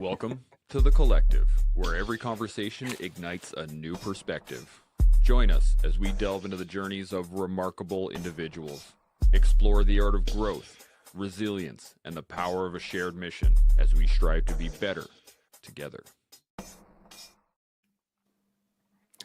Welcome to The Collective, where every conversation ignites a new perspective. Join us as we delve into the journeys of remarkable individuals, explore the art of growth, resilience, and the power of a shared mission as we strive to be better together.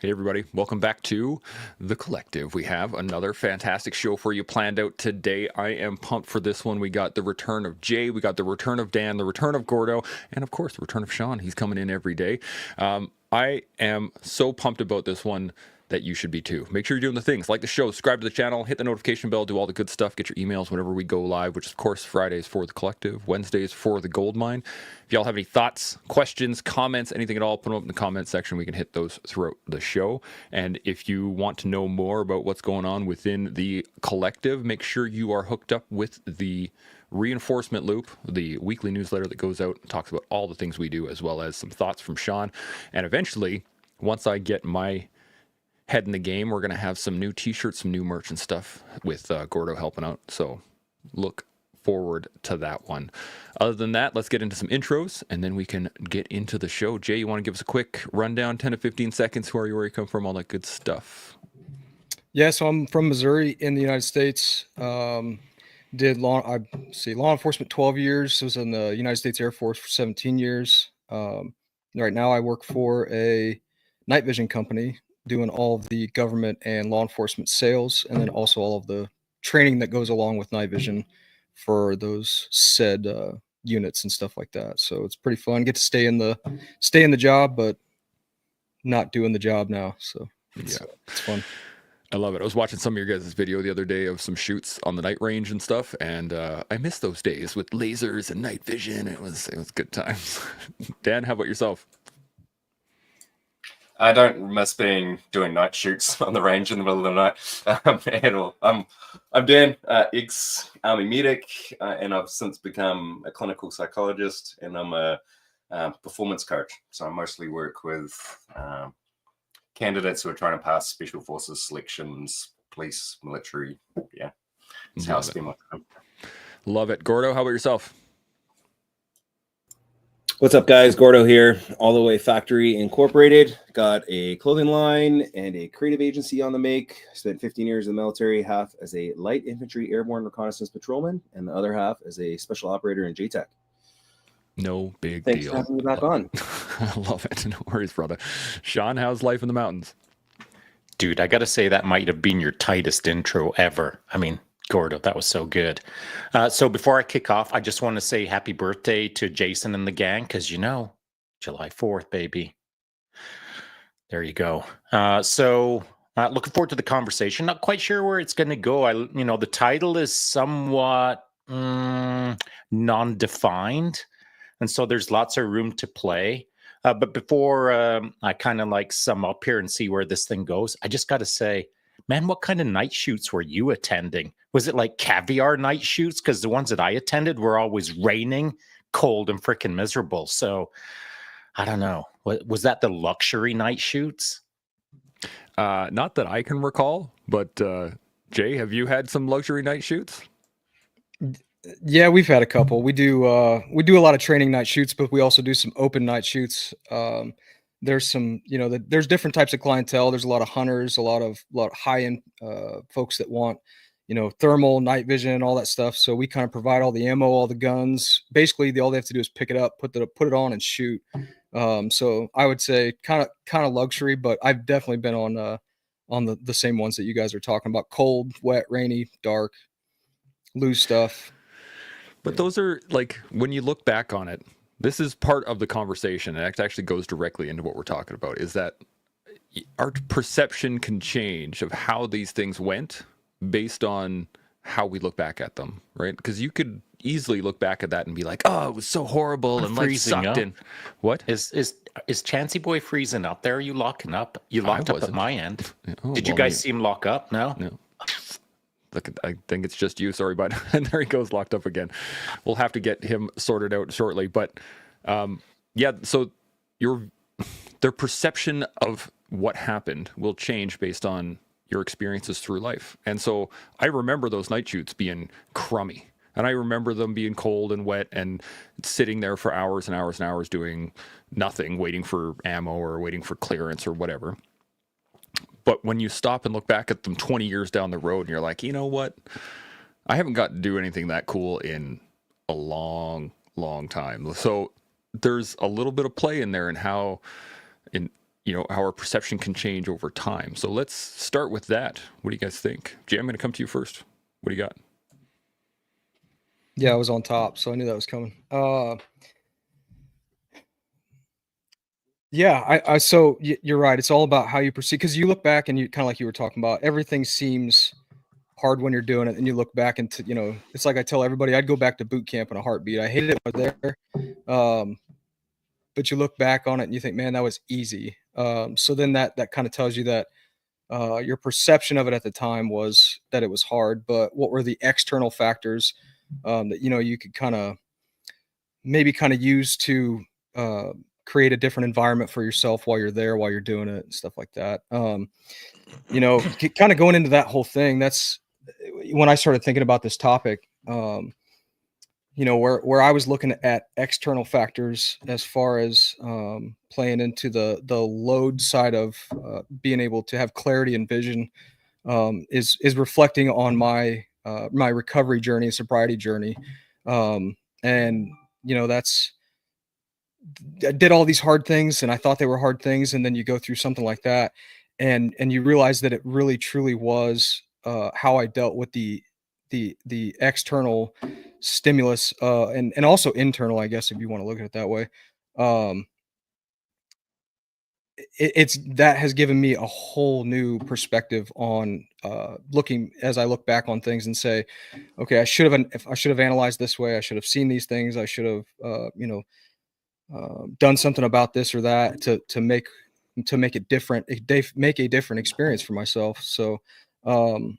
Hey everybody, welcome back to The Collective. We have another fantastic show for you planned out today. I am pumped for this one. We got the return of Jay, we got the return of Dan, the return of Gordo, and of course the return of Sean. He's coming in every day. I am so pumped about this one that you should be too. Make sure you're doing the things like the show, subscribe to the channel, hit the notification bell, do all the good stuff, get your emails whenever we go live, which is of course Fridays for The Collective, Wednesdays for The Gold Mine. If y'all have any thoughts, questions, comments, anything at all, put them up in the comment section. We can hit those throughout the show. And if you want to know more about what's going on within The Collective, make sure you are hooked up with the Reinforcement Loop, the weekly newsletter that goes out and talks about all the things we do, as well as some thoughts from Sean. And eventually, once I get my head in the game, we're going to have some new t-shirts, some new merch and stuff with Gordo helping out. So look forward to that one. Other than that, let's get into some intros and then we can get into the show. Jay, you want to give us a quick rundown, 10 to 15 seconds? Who are you, where you come from, all that good stuff? Yeah, so I'm from Missouri in the United States. Did law enforcement 12 years. I was in the United States Air Force for 17 years. Right now I work for a night vision company doing all of the government and law enforcement sales, and then also all of the training that goes along with night vision for those said units and stuff like that. So it's pretty fun. Get to stay in the job, but not doing the job now. So it's fun. I love it. I was watching some of your guys' video the other day of some shoots on the night range and stuff, and I miss those days with lasers and night vision. It was good times. Dan, how about yourself? I don't miss doing night shoots on the range in the middle of the night at all. I'm Dan, ex-Army medic, and I've since become a clinical psychologist, and I'm a performance coach. So I mostly work with candidates who are trying to pass special forces selections, police, military. Yeah, that's how I spend my time. Love it. Gordo, how about yourself? What's up, guys? Gordo here, All the Way Factory Incorporated. Got a clothing line and a creative agency on the make. Spent 15 years in the military, half as a light infantry airborne reconnaissance patrolman, and the other half as a special operator in JTAC. No big Thanks deal. for having me back on. I love it. No worries, brother. Sean, how's life in the mountains? Dude, I got to say that might have been your tightest intro ever. I mean, Gordo, that was so good. So before I kick off, I just want to say happy birthday to Jason and the gang, because July 4th, baby. There you go. Looking forward to the conversation. Not quite sure where it's going to go. The title is somewhat non-defined, and so there's lots of room to play. But before I kind of sum up here and see where this thing goes, I just got to say, man, what kind of night shoots were you attending? Was it like caviar night shoots? Because the ones that I attended were always raining, cold, and freaking miserable. So I don't know. Was that the luxury night shoots? Not that I can recall, but Jay, have you had some luxury night shoots? Yeah, we've had a couple. We do a lot of training night shoots, but we also do some open night shoots. There's some, there's different types of clientele. There's a lot of hunters, a lot of high-end folks that want, thermal, night vision, all that stuff. So we kind of provide all the ammo, all the guns. Basically, all they have to do is pick it up, put it on, and shoot. So I would say kind of luxury, but I've definitely been on the same ones that you guys are talking about: cold, wet, rainy, dark, loose stuff. But those are when you look back on it. This is part of the conversation, and it actually goes directly into what we're talking about, is that our perception can change of how these things went based on how we look back at them, right? Because you could easily look back at that and be like, oh, it was so horrible and life sucked. And what? Is Chancey Boy freezing up there? Are you locking up? You locked up at my end. Did you guys see him lock up? No? No. Look, I think it's just you. Sorry, bud. And there he goes, locked up again. We'll have to get him sorted out shortly. But so their perception of what happened will change based on your experiences through life. And so I remember those night shoots being crummy. And I remember them being cold and wet and sitting there for hours and hours and hours doing nothing, waiting for ammo or waiting for clearance or whatever. But when you stop and look back at them 20 years down the road, and you're like, you know what? I haven't got to do anything that cool in a long, long time. So there's a little bit of play in there, and how our perception can change over time. So let's start with that. What do you guys think? Jay, I'm going to come to you first. What do you got? Yeah, I was on top, so I knew that was coming. Yeah, so you're right. It's all about how you perceive, because you look back and you kind of, like you were talking about, everything seems hard when you're doing it, and you look back into, it's like I tell everybody, I'd go back to boot camp in a heartbeat. I hated it when I was there. But you look back on it and you think, man, that was easy. So then that kind of tells you that your perception of it at the time was that it was hard, but what were the external factors that you could kind of use to create a different environment for yourself while you're there, while you're doing it, and stuff like that. Kind of going into that whole thing, that's when I started thinking about this topic. Where I was looking at external factors as far as playing into the load side of being able to have clarity and vision, is reflecting on my my recovery journey, sobriety journey. And that's, I did all these hard things and I thought they were hard things, and then you go through something like that and you realize that it really truly was how I dealt with the external stimulus, and also internal, I guess, if you want to look at it that way. It's that has given me a whole new perspective on looking, as I look back on things and say, okay, I should have analyzed this way. I should have seen these things. I should have done something about this or that to make it different, make a different experience for myself. So I've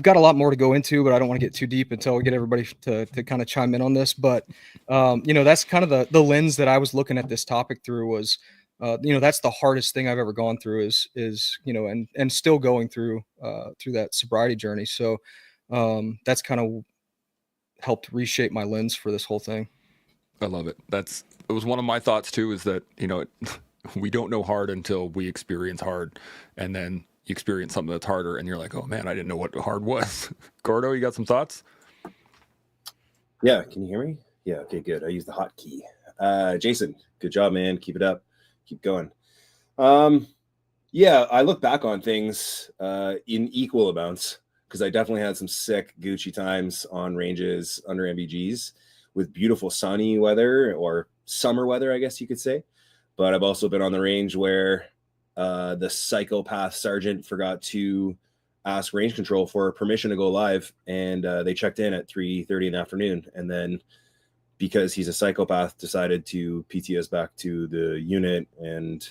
got a lot more to go into, but I don't want to get too deep until we get everybody to kind of chime in on this. But that's kind of the lens that I was looking at this topic through was, that's the hardest thing I've ever gone through is and still going through that sobriety journey. So that's kind of helped reshape my lens for this whole thing. I love it. It was one of my thoughts too, is that, we don't know hard until we experience hard, and then you experience something that's harder and you're like, oh man, I didn't know what hard was. Gordo, you got some thoughts? Yeah. Can you hear me? Yeah. Okay, good. I used the hotkey. Jason, good job, man. Keep it up. Keep going. Yeah, I look back on things in equal amounts, because I definitely had some sick Gucci times on ranges under MVGs with beautiful sunny weather, or summer weather, I guess you could say. But I've also been on the range where the psychopath sergeant forgot to ask range control for permission to go live, and they checked in at 3:30 in the afternoon, and then because he's a psychopath, decided to PT us back to the unit and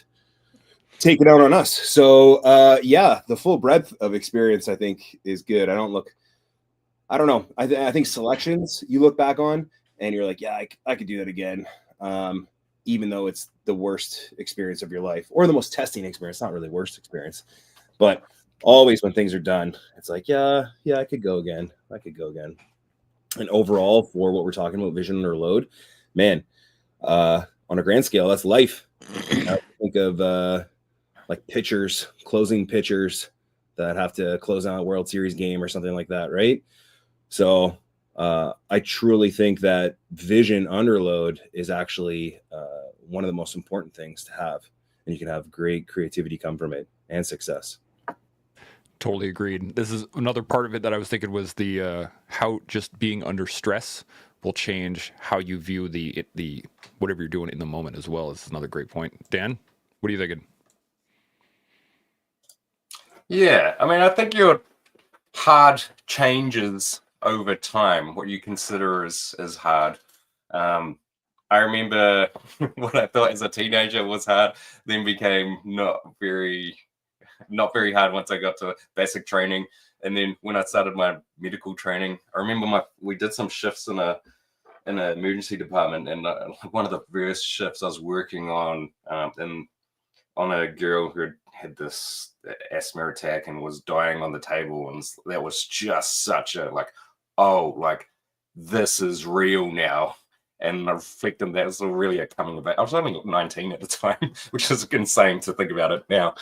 take it out on us. So yeah, the full breadth of experience, I think, is good. I don't know. I think selections you look back on and you're like, yeah, I could do that again. Even though it's the worst experience of your life, or the most testing experience, not really worst experience, but always when things are done, it's like, yeah, I could go again. And overall, for what we're talking about, vision under load, man, on a grand scale, that's life. I think of like pitchers, closing pitchers that have to close out a World Series game or something like that, right? So I truly think that vision under load is actually one of the most important things to have, and you can have great creativity come from it and success. Totally agreed. This is another part of it that I was thinking was the how just being under stress will change how you view the whatever you're doing in the moment as well. Is another great point. Dan, what are you thinking? Yeah, I mean, I think your hard changes over time, what you consider as hard. I remember what I thought as a teenager was hard, then became not very hard once I got to basic training. And then when I started my medical training, I remember we did some shifts in an emergency department, and one of the first shifts I was working on on a girl who had this asthma attack and was dying on the table, and that was just such a oh, like this is real now. And I reflect on that, it's really a coming of age. I was only 19 at the time, which is insane to think about it now.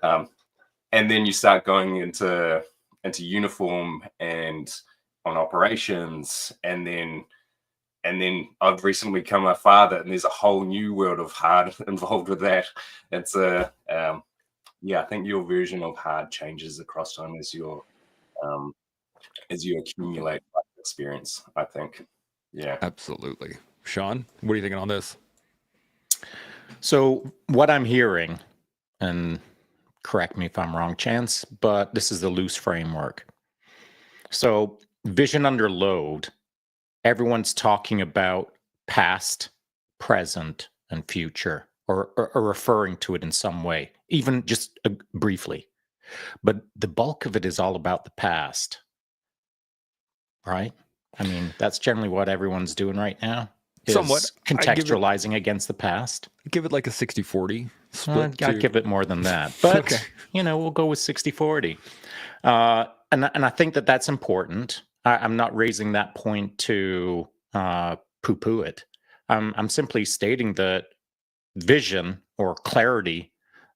And then you start going into uniform and on operations, and then I've recently become a father, and there's a whole new world of hard involved with that. It's a I think your version of hard changes across time as you accumulate life experience, I think. Yeah. Absolutely. Sean, what are you thinking on this? So what I'm hearing, and correct me if I'm wrong, Chance, but this is the loose framework. So vision under load, everyone's talking about past, present, and future, or referring to it in some way, even just briefly. But the bulk of it is all about the past, right? I mean, that's generally what everyone's doing right now. Somewhat. Contextualizing against the past. Give it like a 60-40 split. I'd give it more than that. But, Okay. We'll go with 60-40. And I think that that's important. I'm not raising that point to poo-poo it. I'm simply stating that vision or clarity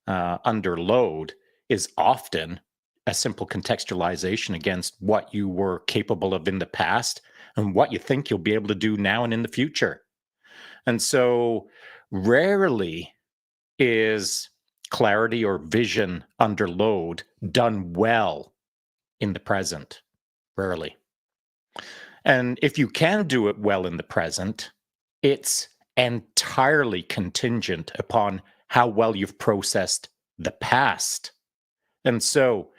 under load is often a simple contextualization against what you were capable of in the past and what you think you'll be able to do now and in the future. And so rarely is clarity or vision under load done well in the present. Rarely. And if you can do it well in the present, it's entirely contingent upon how well you've processed the past. And so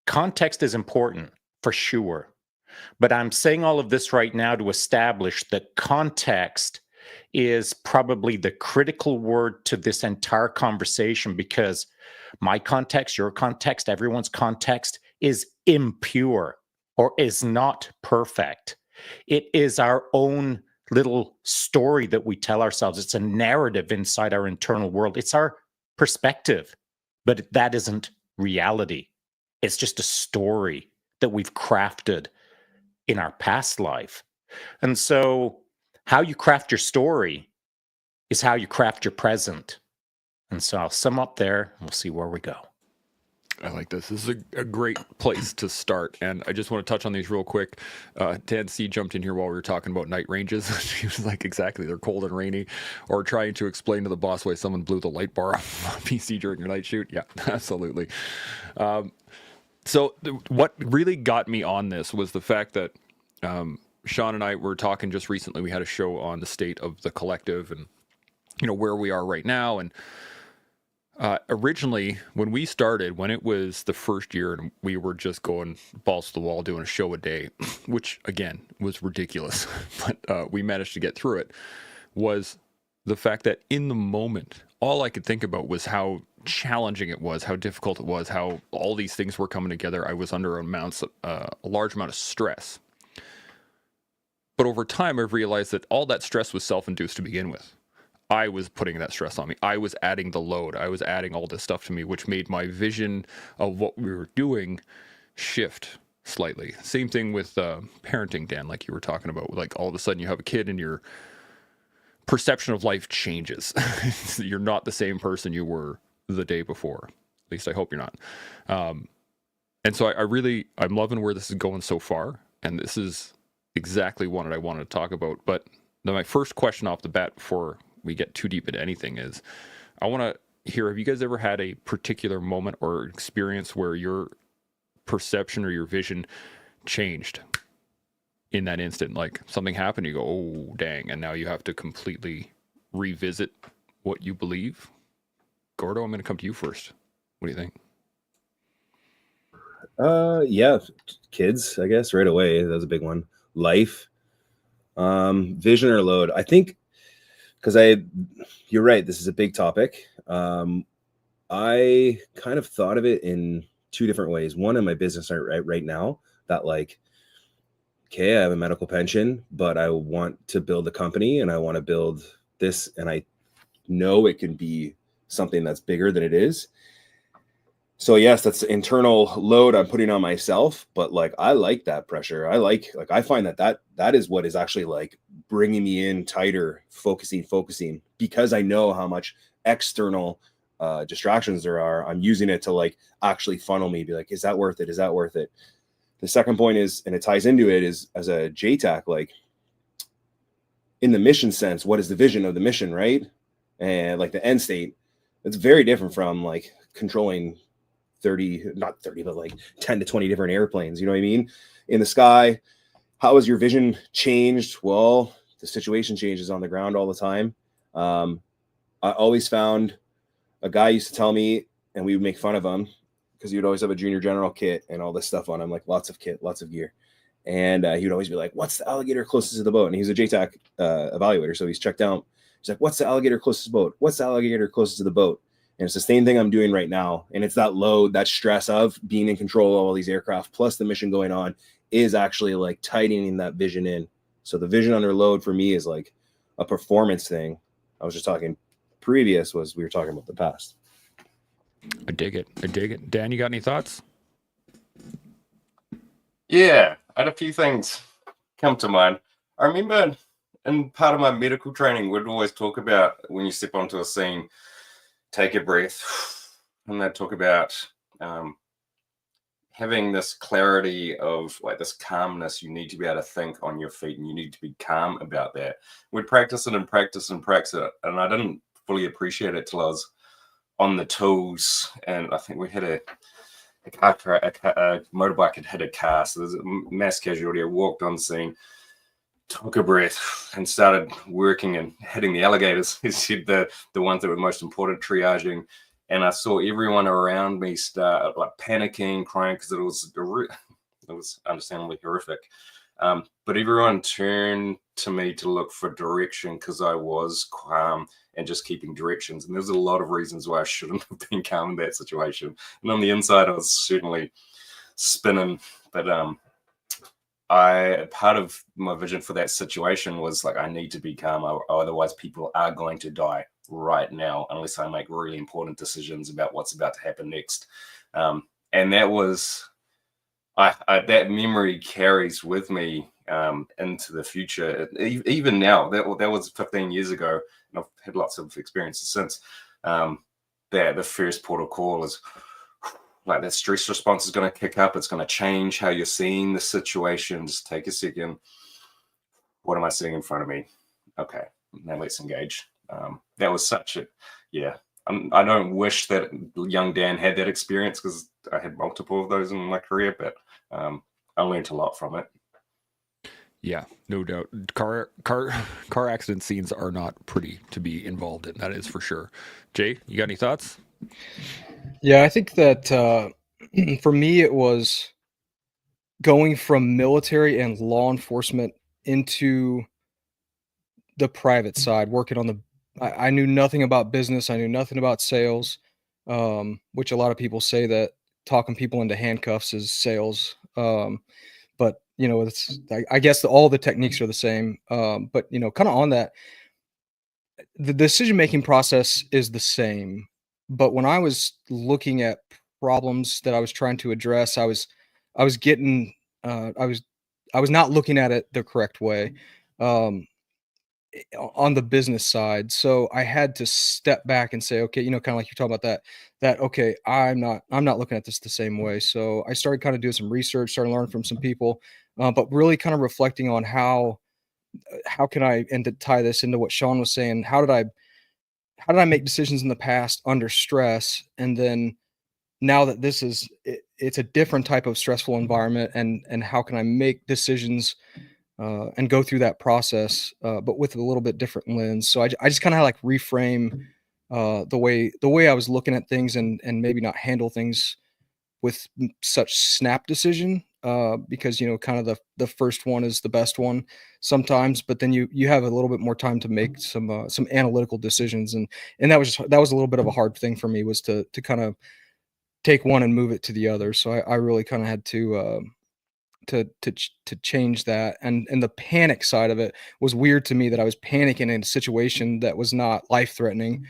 context is important for sure. But I'm saying all of this right now to establish that context is probably the critical word to this entire conversation, because my context, your context, everyone's context is impure or is not perfect. It is our own little story that we tell ourselves. It's a narrative inside our internal world. It's our perspective, but that isn't reality. It's just a story that we've crafted in our past life. And so how you craft your story is how you craft your present. And so I'll sum up there and we'll see where we go. I like this. This is a great place to start. And I just want to touch on these real quick. Dan C jumped in here while we were talking about night ranges. She was like, exactly, they're cold and rainy. Or trying to explain to the boss why someone blew the light bar off a PC during your night shoot. Yeah, absolutely. So what really got me on this was the fact that Sean and I were talking just recently. We had a show on the state of the collective and, where we are right now. And originally, when we started, when it was the first year and we were just going balls to the wall doing a show a day, which, again, was ridiculous, but we managed to get through it, was the fact that in the moment, all I could think about was how challenging it was, how difficult it was, how all these things were coming together. I was under a large amount of stress. But over time, I've realized that all that stress was self-induced to begin with. I was putting that stress on me. I was adding the load. I was adding all this stuff to me, which made my vision of what we were doing shift slightly. Same thing with parenting, Dan, like you were talking about. Like all of a sudden you have a kid and your perception of life changes. You're not the same person you were the day before. At least I hope you're not. And so I'm loving where this is going so far. And this is exactly what I wanted to talk about. But my first question off the bat before we get too deep into anything is, I want to hear, have you guys ever had a particular moment or experience where your perception or your vision changed in that instant? Like something happened, you go, oh, dang, and now you have to completely revisit what you believe? Gordo, I'm going to come to you first. What do you think? Yeah, kids, I guess, right away. That was a big one. Life, vision or load. I think, because you're right, this is a big topic. I kind of thought of it in two different ways. One, in my business right now, that like, okay, I have a medical pension, but I want to build a company and I want to build this, and I know it can be something that's bigger than it is. So yes, that's the internal load I'm putting on myself, but like I like that pressure. I find that is what is actually like bringing me in tighter, focusing because I know how much external distractions there are. I'm using it to like actually funnel me, be like, is that worth it? Is that worth it? The second point is, and it ties into it, is as a JTAC, like in the mission sense, what is the vision of the mission, right? And like the end state, it's very different from like controlling 30, not 30, but like 10 to 20 different airplanes. You know what I mean? In the sky, how has your vision changed? Well, the situation changes on the ground all the time. I always found a guy used to tell me, and we would make fun of him because he would always have a junior general kit and all this stuff on him, like lots of kit, lots of gear. And he would always be like, what's the alligator closest to the boat? And he's a JTAC evaluator. So he's checked out. He's like, what's the alligator closest to the boat? What's the alligator closest to the boat? And it's the same thing I'm doing right now. And it's that load, that stress of being in control of all these aircraft, plus the mission going on is actually like tightening that vision in. So the vision under load for me is like a performance thing. I was just talking previous was we were talking about the past. I dig it. I dig it. Dan, you got any thoughts? Yeah, I had a few things come to mind. I remember in part of my medical training, we'd always talk about when you step onto a scene, take a breath, and they'd talk about having this clarity of like this calmness. You need to be able to think on your feet and you need to be calm about that. We'd practice it and practice and practice it. And I didn't fully appreciate it till I was on the tools. And I think we had a motorbike had hit a car. So there's a mass casualty. I walked on scene, took a breath and started working and hitting the alligators. He said the ones that were most important, triaging. And I saw everyone around me start like panicking, crying because it was understandably horrific. But everyone turned to me to look for direction because I was calm and just keeping directions. And there's a lot of reasons why I shouldn't have been calm in that situation. And on the inside, I was certainly spinning. But part of my vision for that situation was like, I need to be calm, otherwise people are going to die right now unless I make really important decisions about what's about to happen next. And that was that memory carries with me into the future. Even now, that was 15 years ago, and I've had lots of experiences since. That the first port of call is like that stress response is going to kick up. It's going to change how you're seeing the situation. Just take a second. What am I seeing in front of me? Okay, now let's engage. That was such a, yeah. I don't wish that young Dan had that experience because I had multiple of those in my career, but I learned a lot from it. Yeah, no doubt. Car accident scenes are not pretty to be involved in. That is for sure. Jay, you got any thoughts? Yeah, I think that for me, it was going from military and law enforcement into the private side, working on the. I knew nothing about business. I knew nothing about sales, which a lot of people say that talking people into handcuffs is sales. But you know, I guess all the techniques are the same. But you know, kind of on that, the decision making process is the same. But when I was looking at problems that I was trying to address, I was getting I was not looking at it the correct way. Um, on the business side. So I had to step back and say, okay, you know, kind of like you're talking about that, okay, I'm not looking at this the same way. So I started kind of doing some research, started learning from some people, but really kind of reflecting on how can I, and to tie this into what Sean was saying, how did I make decisions in the past under stress? And then now that it's a different type of stressful environment, and how can I make decisions and go through that process, but with a little bit different lens. So I just kind of like reframe the way I was looking at things, and maybe not handle things with such snap decision, because you know, kind of the first one is the best one sometimes, but then you have a little bit more time to make some analytical decisions, and that was a little bit of a hard thing for me, was to kind of take one and move it to the other. So I really kind of had to change that, and the panic side of it was weird to me, that I was panicking in a situation that was not life threatening,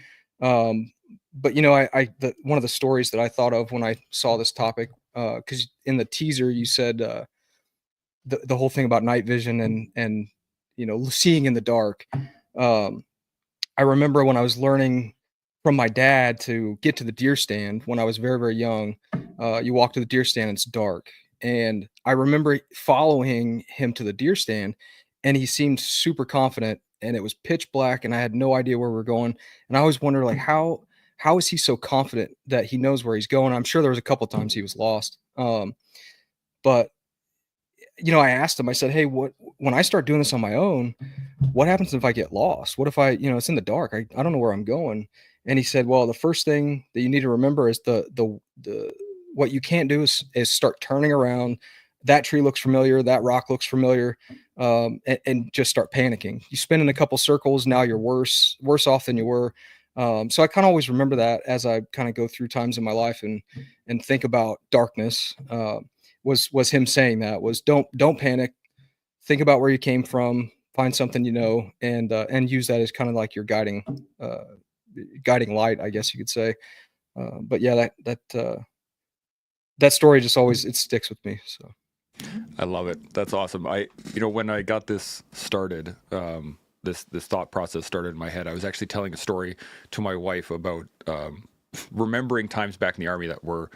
but one of the stories that I thought of when I saw this topic, because in the teaser you said the whole thing about night vision and seeing in the dark. Um, I remember when I was learning from my dad to get to the deer stand when I was very, very young. You walk to the deer stand, it's dark. And I remember following him to the deer stand, and he seemed super confident, and it was pitch black, and I had no idea where we are going. And I always wonder, like, how is he so confident that he knows where he's going? I'm sure there was a couple times he was lost. But I asked him, I said, "Hey, when I start doing this on my own, what happens if I get lost? What if it's in the dark? I don't know where I'm going." And he said, "Well, the first thing that you need to remember is the what you can't do is start turning around. That tree looks familiar, that rock looks familiar, and just start panicking. You spin in a couple circles, now you're worse off than you were." So I kind of always remember that as I kind of go through times in my life and think about darkness. Was him saying that was don't panic, think about where you came from, find something and use that as kind of like your guiding light, I guess you could say. But yeah, that story just always it sticks with me. So I love it. That's awesome. When I got this started, this thought process started in my head. I was actually telling a story to my wife about remembering times back in the Army that were,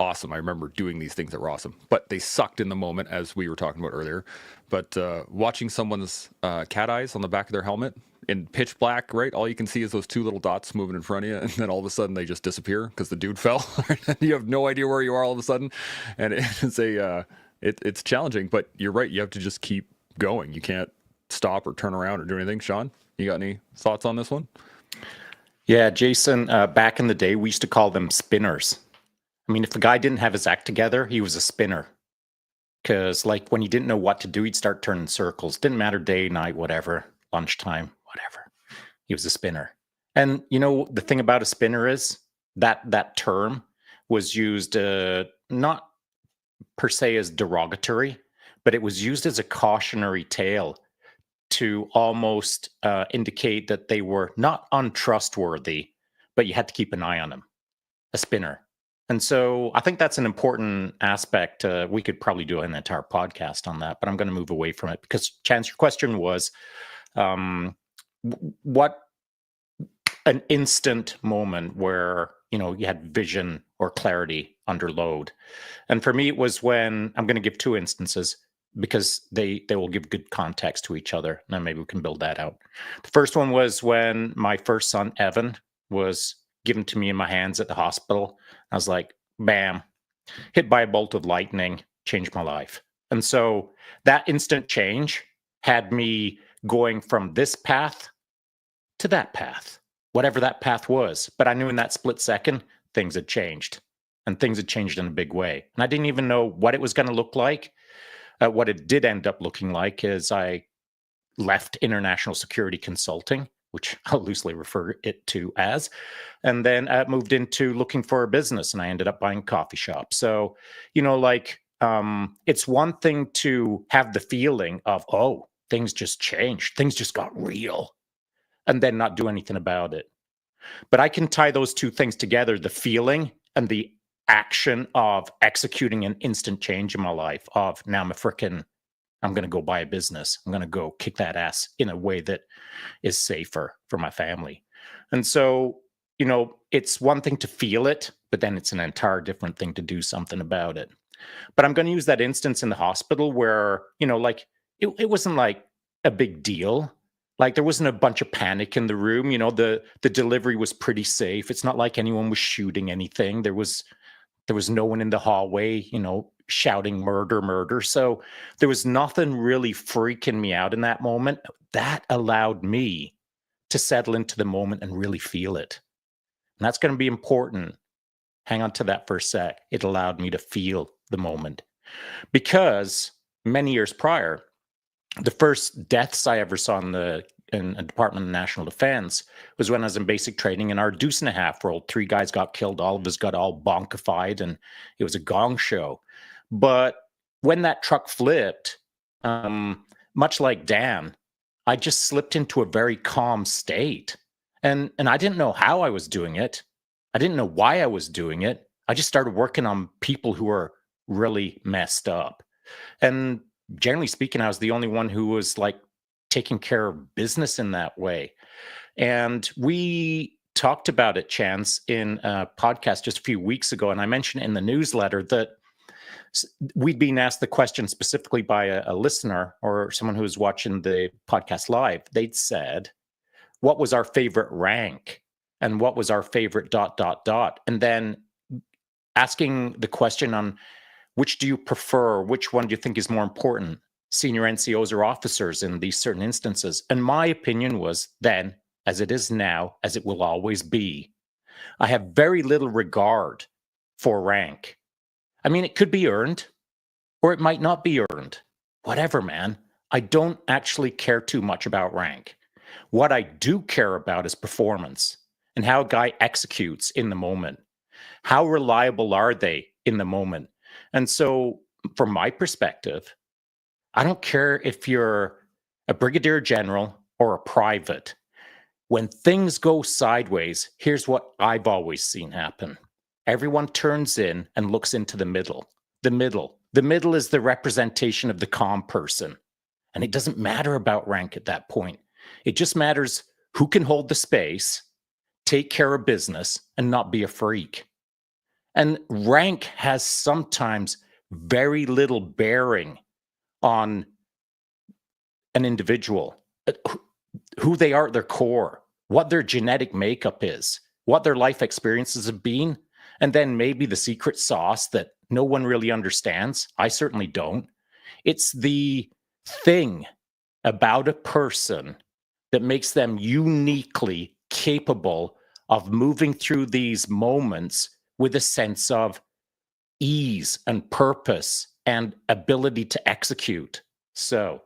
awesome. I remember doing these things that were awesome, but they sucked in the moment, as we were talking about earlier. But watching someone's cat eyes on the back of their helmet in pitch black, right? All you can see is those two little dots moving in front of you, and then all of a sudden they just disappear because the dude fell. And you have no idea where you are all of a sudden, and it's challenging. But you're right; you have to just keep going. You can't stop or turn around or do anything. Sean, you got any thoughts on this one? Yeah, Jason, back in the day, we used to call them spinners. I mean, if the guy didn't have his act together, he was a spinner. Because, like, when he didn't know what to do, he'd start turning circles. Didn't matter day, night, whatever, lunchtime, whatever. He was a spinner. And, the thing about a spinner is that term was used not per se as derogatory, but it was used as a cautionary tale to almost indicate that they were not untrustworthy, but you had to keep an eye on them. A spinner. And so I think that's an important aspect. We could probably do an entire podcast on that, but I'm going to move away from it because, Chance, your question was what an instant moment where, you had vision or clarity under load. And for me, it was when I'm going to give two instances because they will give good context to each other. And then maybe we can build that out. The first one was when my first son, Evan, was given to me in my hands at the hospital. I was like, bam, hit by a bolt of lightning, changed my life. And so that instant change had me going from this path to that path, whatever that path was. But I knew in that split second, things had changed, and things had changed in a big way. And I didn't even know what it was going to look like. What it did end up looking like is I left international security consulting, which I'll loosely refer it to as, and then moved into looking for a business, and I ended up buying a coffee shop. So, it's one thing to have the feeling of, oh, things just changed, things just got real, and then not do anything about it. But I can tie those two things together, the feeling and the action of executing an instant change in my life of now I'm going to go buy a business. I'm going to go kick that ass in a way that is safer for my family. And so, it's one thing to feel it, but then it's an entire different thing to do something about it. But I'm going to use that instance in the hospital where, it wasn't like a big deal. Like there wasn't a bunch of panic in the room. The delivery was pretty safe. It's not like anyone was shooting anything. There was no one in the hallway, shouting murder, murder. So there was nothing really freaking me out in that moment. That allowed me to settle into the moment and really feel it. And that's going to be important. Hang on to that for a sec. It allowed me to feel the moment. Because many years prior, the first deaths I ever saw in a Department of National Defense was when I was in basic training, and our deuce and a half rolled. 3 guys got killed. All of us got all bonkified, and it was a gong show. But when that truck flipped, much like Dan, I just slipped into a very calm state. And I didn't know how I was doing it. I didn't know why I was doing it. I just started working on people who were really messed up. And generally speaking, I was the only one who was like taking care of business in that way. And we talked about it, Chance, in a podcast just a few weeks ago. And I mentioned in the newsletter that we'd been asked the question specifically by a listener or someone who was watching the podcast live. They'd said, what was our favorite rank? And what was our favorite ... And then asking the question on which do you prefer? Which one do you think is more important? Senior NCOs or officers in these certain instances? And my opinion was then, as it is now, as it will always be, I have very little regard for rank. I mean, it could be earned or it might not be earned. Whatever, man. I don't actually care too much about rank. What I do care about is performance and how a guy executes in the moment. How reliable are they in the moment? And so from my perspective, I don't care if you're a brigadier general or a private. When things go sideways, here's what I've always seen happen. Everyone turns in and looks into the middle. The middle. The middle is the representation of the calm person. And it doesn't matter about rank at that point. It just matters who can hold the space, take care of business, and not be a freak. And rank has sometimes very little bearing on an individual, who they are at their core, what their genetic makeup is, what their life experiences have been, and then maybe the secret sauce that no one really understands. I certainly don't. It's the thing about a person that makes them uniquely capable of moving through these moments with a sense of ease and purpose and ability to execute. So,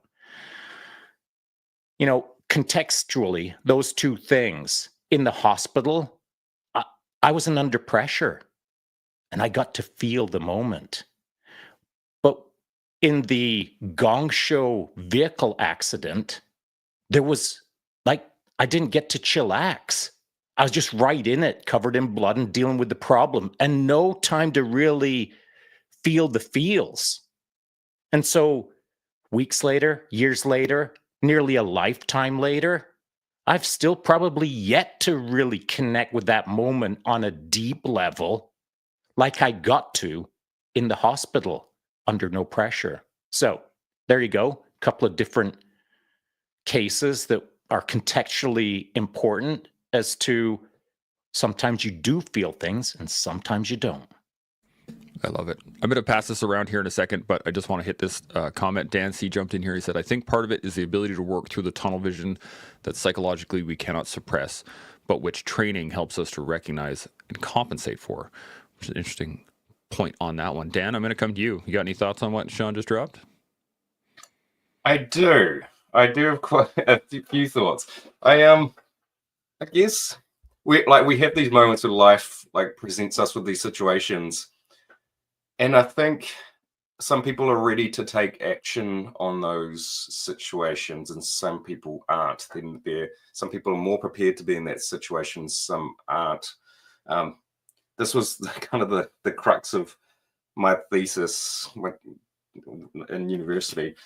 contextually, those two things in the hospital, I wasn't under pressure and I got to feel the moment. But in the gong show vehicle accident, there was I didn't get to chillax. I was just right in it, covered in blood and dealing with the problem, and no time to really feel the feels. And so weeks later, years later, nearly a lifetime later, I've still probably yet to really connect with that moment on a deep level like I got to in the hospital under no pressure. So there you go. A couple of different cases that are contextually important as to sometimes you do feel things and sometimes you don't. I love it. I'm going to pass this around here in a second, but I just want to hit this comment. Dan C. jumped in here. He said, I think part of it is the ability to work through the tunnel vision that psychologically we cannot suppress, but which training helps us to recognize and compensate for, which is an interesting point on that one. Dan, I'm going to come to you. You got any thoughts on what Sean just dropped? I do have quite a few thoughts. I guess we have these moments of life, presents us with these situations, and I think some people are ready to take action on those situations, and some people aren't. Some people are more prepared to be in that situation, some aren't. This was kind of the crux of my thesis in university.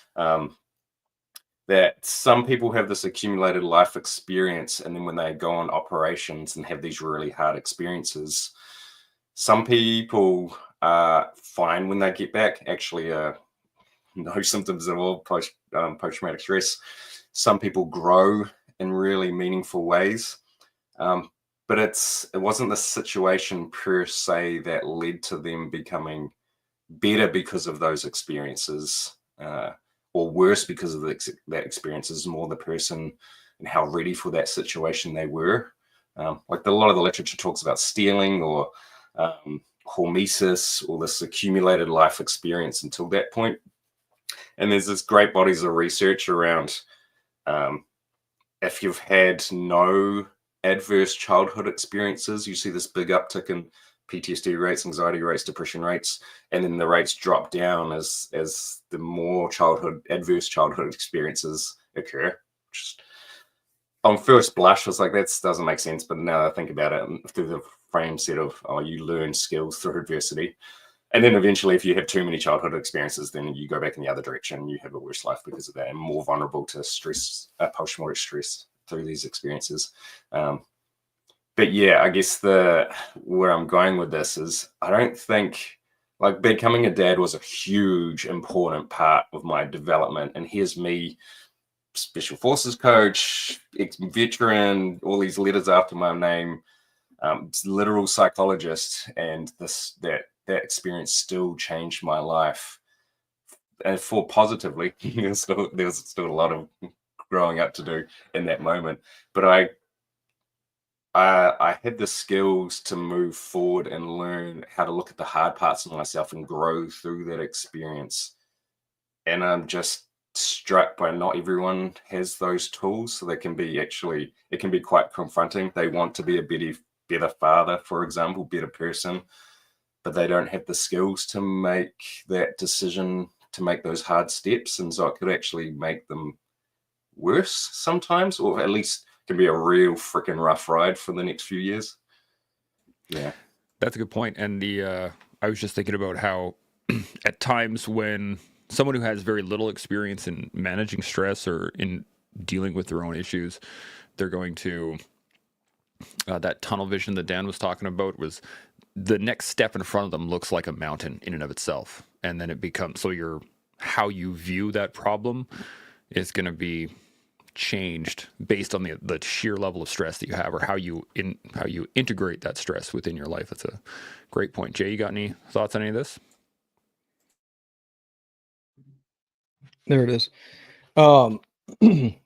That some people have this accumulated life experience, and then when they go on operations and have these really hard experiences, some people are fine when they get back, actually no symptoms at all, post-traumatic stress. Some people grow in really meaningful ways, but it wasn't the situation per se that led to them becoming better because of those experiences, or worse because of that experience. Is more the person and how ready for that situation they were. A lot of the literature talks about stealing or hormesis, or this accumulated life experience until that point. And there's this great bodies of research around if you've had no adverse childhood experiences, you see this big uptick in PTSD rates, anxiety rates, depression rates, and then the rates drop down as the more adverse childhood experiences occur. on first blush, it's like, that doesn't make sense. But now I think about it through the frame set of, oh, you learn skills through adversity. And then eventually, if you have too many childhood experiences, then you go back in the other direction. You have a worse life because of that, and more vulnerable to stress, post-traumatic stress through these experiences. But yeah, I guess where I'm going with this is, I don't think, like, becoming a dad was a huge, important part of my development. And here's me, special forces coach, ex-veteran, all these letters after my name, literal psychologist, and that experience still changed my life, and for positively. There's still a lot of growing up to do in that moment, but I had the skills to move forward and learn how to look at the hard parts of myself and grow through that experience. And I'm just struck by not everyone has those tools, so it can be quite confronting. They want to be a better father, for example, better person, but they don't have the skills to make that decision, to make those hard steps. And so it could actually make them worse sometimes, or at least can be a real freaking rough ride for the next few years. Yeah. That's a good point. And I was just thinking about how at times when someone who has very little experience in managing stress or in dealing with their own issues, they're going to, that tunnel vision that Dan was talking about, was the next step in front of them looks like a mountain in and of itself. And then it becomes, so how you view that problem is going to be changed based on the sheer level of stress that you have, or how you integrate that stress within your life. That's a great point. Jay, you got any thoughts on any of this? There it is.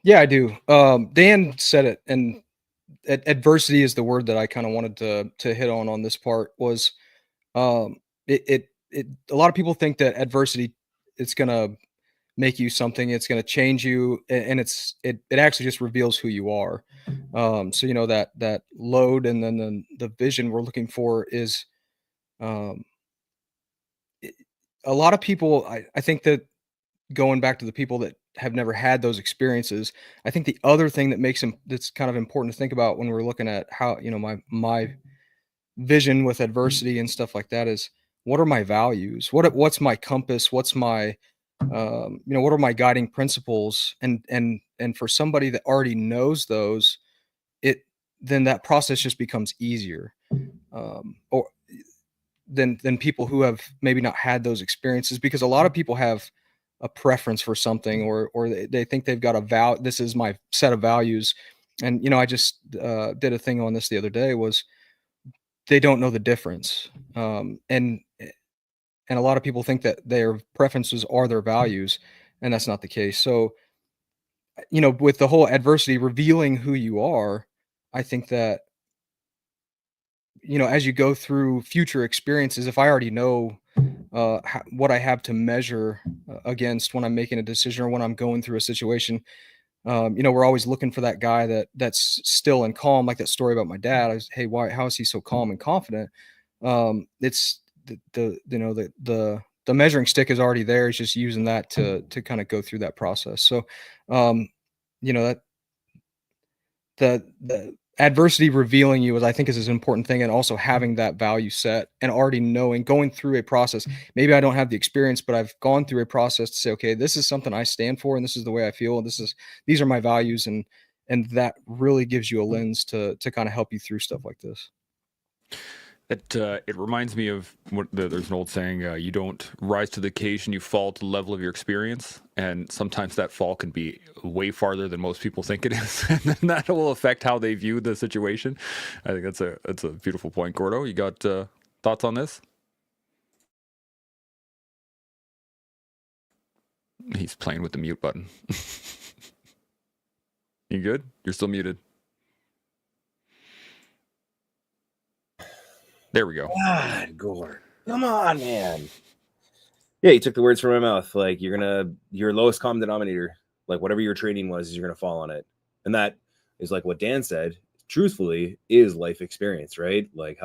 Yeah, I do. Dan said it, and adversity is the word that I kind of wanted to hit on this part. Was it a lot of people think that adversity, it's gonna make you something, it's gonna change you, and it actually just reveals who you are. So that load, and then the vision we're looking for is, um, a lot of people. I think that, going back to the people that have never had those experiences, I think the other thing that makes them, that's kind of important to think about when we're looking at how, my vision with adversity and stuff like that, is, what are my values? What's my compass? What's my, what are my guiding principles? And for somebody that already knows those, then that process just becomes easier. Or than people who have maybe not had those experiences, because a lot of people have a preference for something, or they think they've got this is my set of values. And I just did a thing on this the other day, was they don't know the difference. And a lot of people think that their preferences are their values, and that's not the case. So, with the whole adversity revealing who you are, I think that, as you go through future experiences, if I already know what I have to measure against when I'm making a decision, or when I'm going through a situation, we're always looking for that guy that's still and calm, like that story about my dad. Hey, how is he so calm and confident? It's the measuring stick is already there. He's just using that to kind of go through that process. So, that the adversity revealing you, I think, is an important thing. And also having that value set, and already knowing, going through a process. Maybe I don't have the experience, but I've gone through a process to say, okay, this is something I stand for, and this is the way I feel, and these are my values. And that really gives you a lens to kind of help you through stuff like this. It reminds me of there's an old saying, you don't rise to the occasion, you fall to the level of your experience. And sometimes that fall can be way farther than most people think it is. And then that will affect how they view the situation. I think that's a beautiful point. Gordo, you got thoughts on this? He's playing with the mute button. You good? You're still muted. There we go. God, Gord. Come on, man. Yeah, you took the words from my mouth. Like, your lowest common denominator, like whatever your training was, you're going to fall on it. And that is like what Dan said, truthfully, is life experience, right? Like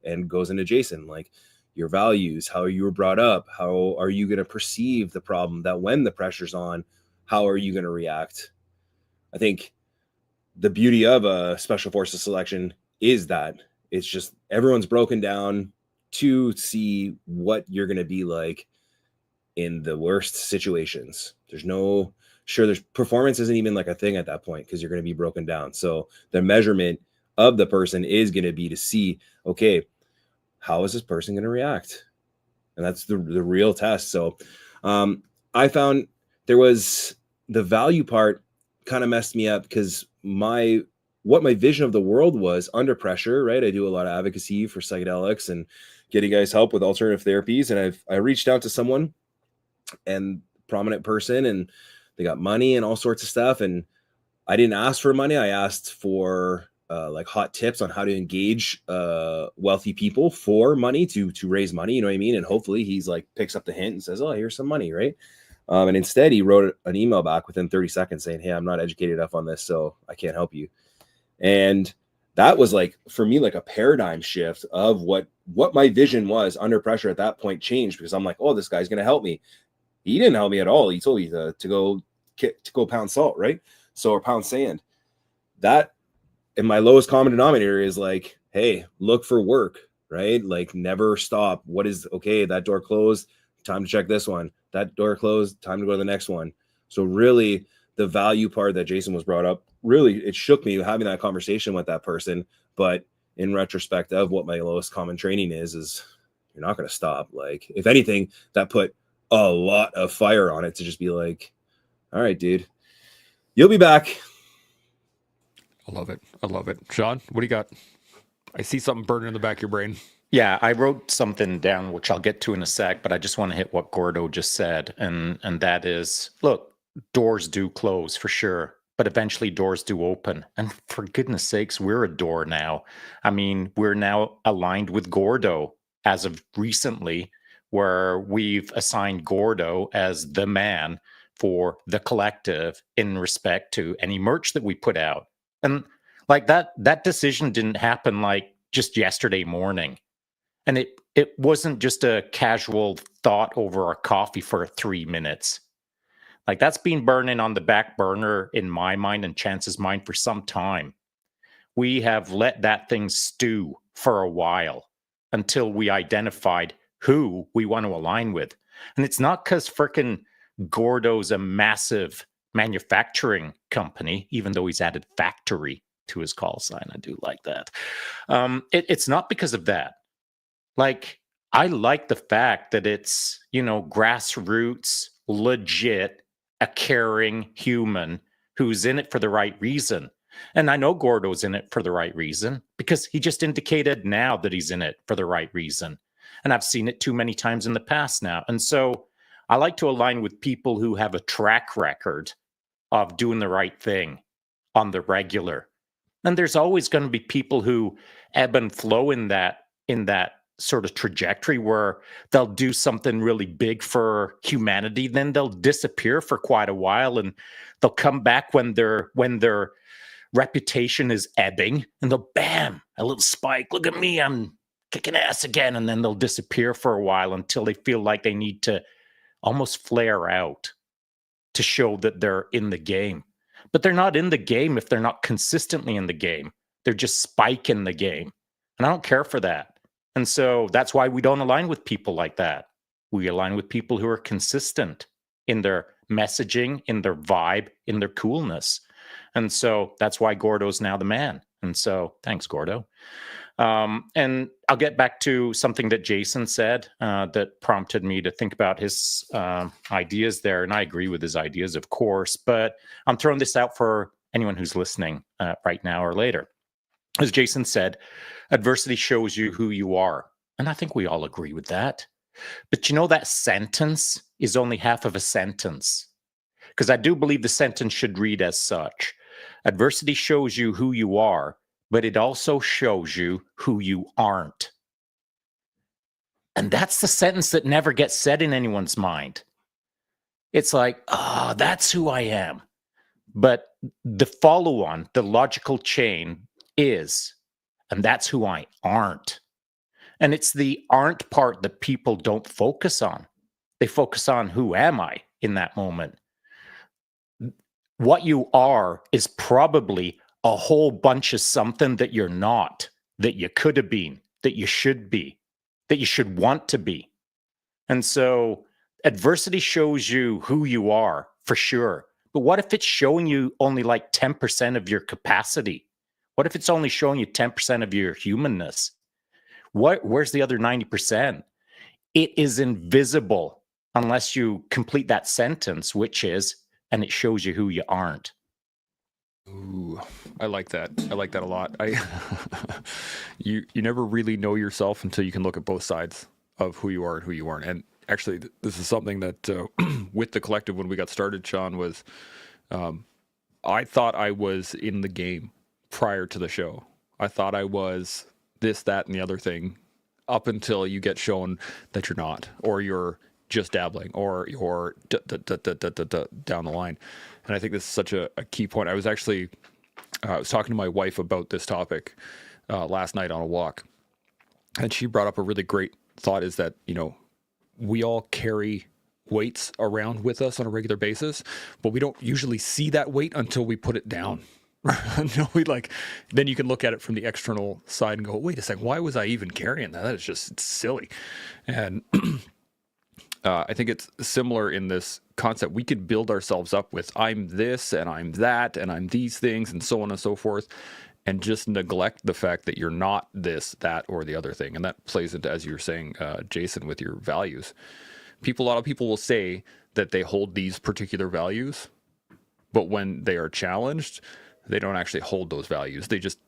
and goes into Jason, like your values, how you were brought up, how are you going to perceive the problem, that when the pressure's on, how are you going to react? I think the beauty of a special forces selection is that it's just everyone's broken down to see what you're going to be like in the worst situations. There's performance isn't even like a thing at that point because you're going to be broken down. So the measurement of the person is going to be to see, okay, how is this person going to react? And that's the real test. So I found there was the value part kind of messed me up because what my vision of the world was under pressure, right? I do a lot of advocacy for psychedelics and getting guys help with alternative therapies. And I reached out to someone and prominent person, and they got money and all sorts of stuff. And I didn't ask for money. I asked for like hot tips on how to engage wealthy people for money to raise money. You know what I mean? And hopefully he's like picks up the hint and says, oh, here's some money. Right. And instead he wrote an email back within 30 seconds saying, hey, I'm not educated enough on this, so I can't help you. And that was like, for me, like a paradigm shift of what my vision was under pressure at that point changed, because I'm like, oh, this guy's going to help me. He didn't help me at all. He told me to go pound salt, right? So, or pound sand. That, and my lowest common denominator is like, hey, look for work, right? Like never stop. What is, okay, that door closed, time to check this one. That door closed, time to go to the next one. So really the value part that Jason was brought up, really, it shook me having that conversation with that person. But in retrospect of what my lowest common training is you're not going to stop. Like, if anything, that put a lot of fire on it to just be like, all right, dude, you'll be back. I love it. I love it. Sean, what do you got? I see something burning in the back of your brain. Yeah, I wrote something down, which I'll get to in a sec, but I just want to hit what Gordo just said. And that is, look, doors do close for sure, but eventually doors do open. And for goodness sakes, we're a door now. I mean, we're now aligned with Gordo as of recently, where we've assigned Gordo as the man for the collective in respect to any merch that we put out. And like that decision didn't happen like just yesterday morning. And it wasn't just a casual thought over a coffee for 3 minutes. Like, that's been burning on the back burner in my mind and Chance's mind for some time. We have let that thing stew for a while until we identified who we want to align with. And it's not because frickin' Gordo's a massive manufacturing company, even though he's added factory to his call sign. I do like that. It's not because of that. Like, I like the fact that it's, grassroots, legit, a caring human who's in it for the right reason. And I know Gordo's in it for the right reason because he just indicated now that he's in it for the right reason. And I've seen it too many times in the past now. And so I like to align with people who have a track record of doing the right thing on the regular. And there's always going to be people who ebb and flow in that sort of trajectory where they'll do something really big for humanity, then they'll disappear for quite a while, and they'll come back when their reputation is ebbing, and they'll bam, a little spike. Look at me, I'm kicking ass again, and then they'll disappear for a while until they feel like they need to almost flare out to show that they're in the game. But they're not in the game if they're not consistently in the game. They're just spiking the game. And I don't care for that. And so that's why we don't align with people like that. We align with people who are consistent in their messaging, in their vibe, in their coolness. And so that's why Gordo's now the man. And so thanks, Gordo. And I'll get back to something that Jason said that prompted me to think about his ideas there. And I agree with his ideas, of course, but I'm throwing this out for anyone who's listening right now or later. As Jason said, adversity shows you who you are. And I think we all agree with that. But that sentence is only half of a sentence, because I do believe the sentence should read as such. Adversity shows you who you are, but it also shows you who you aren't. And that's the sentence that never gets said in anyone's mind. It's like, that's who I am. But the follow-on, the logical chain is, and that's who I aren't. And it's the aren't part that people don't focus on. They focus on who am I in that moment. What you are is probably a whole bunch of something that you're not, that you could have been, that you should be, that you should want to be. And so adversity shows you who you are for sure. But what if it's showing you only like 10% of your capacity? What if it's only showing you 10% of your humanness? Where's the other 90%? It is invisible unless you complete that sentence, which is, and it shows you who you aren't. Ooh, I like that. I like that a lot. You never really know yourself until you can look at both sides of who you are and who you aren't. And actually, this is something that with the collective when we got started, Sean, was I thought I was in the game prior to the show. I thought I was this, that, and the other thing up until you get shown that you're not, or you're just dabbling, or you're down the line. And I think this is such a key point. I was actually I was talking to my wife about this topic last night on a walk, and she brought up a really great thought, is that, you know, we all carry weights around with us on a regular basis, but we don't usually see that weight until we put it down. Until we then you can look at it from the external side and go, wait a second, why was I even carrying that? That is just, it's silly. And I think it's similar in this concept. We could build ourselves up with, I'm this and I'm that and I'm these things and so on and so forth, and just neglect the fact that you're not this, that, or the other thing. And that plays into, as you were saying, Jason, with your values. A lot of people will say that they hold these particular values, but when they are challenged, they don't actually hold those values. They just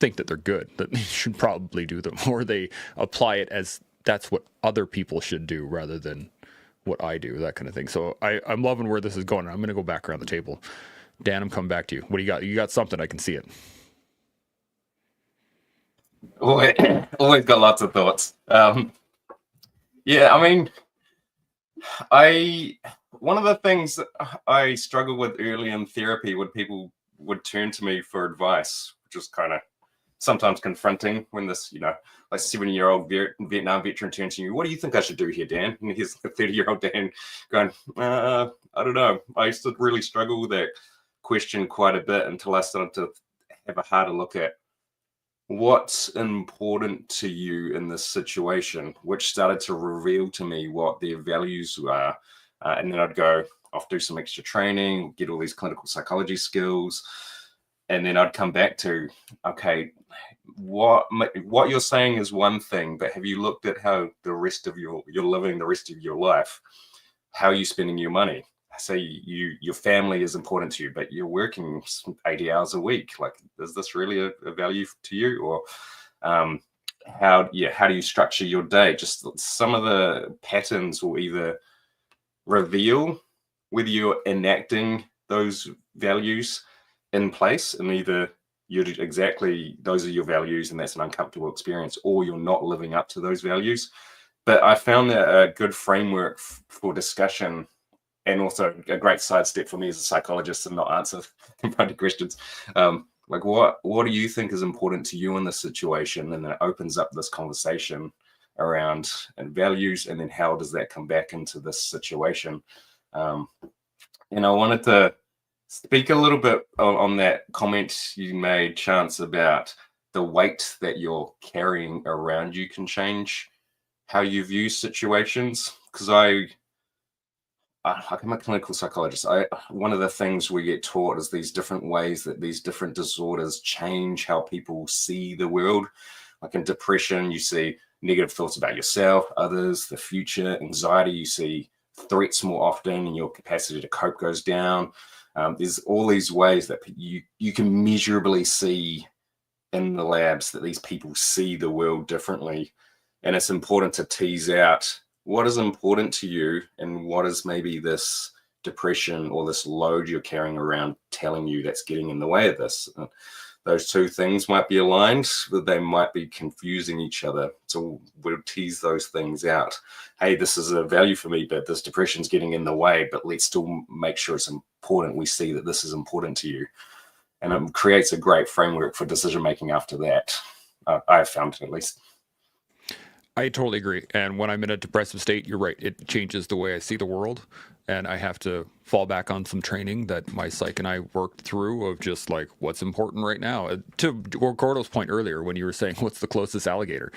think that they're good, that they should probably do them, or they apply it as that's what other people should do rather than what I do, that kind of thing. So I'm loving where this is going. I'm going to go back around the table. Dan, I'm coming back to you. What do you got? You got something, I can see it. Always got lots of thoughts. Yeah, I mean, one of the things that I struggled with early in therapy when people would turn to me for advice, which was kind of sometimes confronting when this, like 70-year-old Vietnam veteran turns to you, what do you think I should do here, Dan? And here's a 30-year-old Dan going, I don't know. I used to really struggle with that question quite a bit until I started to have a harder look at what's important to you in this situation, which started to reveal to me what their values are. And then I'd go off, do some extra training, get all these clinical psychology skills. And then I'd come back to, okay, what you're saying is one thing, but have you looked at how the rest of you're living the rest of your life? How are you spending your money? Say your family is important to you, but you're working 80 hours a week. Like, is this really a value to you? Or how do you structure your day? Just some of the patterns will either reveal whether you're enacting those values in place, and either those are your values and that's an uncomfortable experience, or you're not living up to those values. But I found that a good framework for discussion, and also a great sidestep for me as a psychologist and not answer confronting questions. Like, what do you think is important to you in this situation? And then it opens up this conversation around values, and then how does that come back into this situation? And I wanted to speak a little bit on that comment you made, Chance, about the weight that you're carrying around you can change how you view situations. Because I'm a clinical psychologist. One of the things we get taught is these different ways that these different disorders change how people see the world. Like in depression, you see negative thoughts about yourself, others, the future. Anxiety, you see threats more often, and your capacity to cope goes down. There's all these ways that you can measurably see in the labs that these people see the world differently. And it's important to tease out what is important to you and what is maybe this depression or this load you're carrying around telling you that's getting in the way of this. Those two things might be aligned, but they might be confusing each other. So we'll tease those things out. Hey, this is a value for me, but this depression's getting in the way, but let's still make sure it's important. We see that this is important to you. And it creates a great framework for decision-making after that. I've found it, at least. I totally agree. And when I'm in a depressive state, you're right. It changes the way I see the world. And I have to fall back on some training that my psych and I worked through of just like what's important right now. To Gordo's point earlier, when you were saying what's the closest alligator,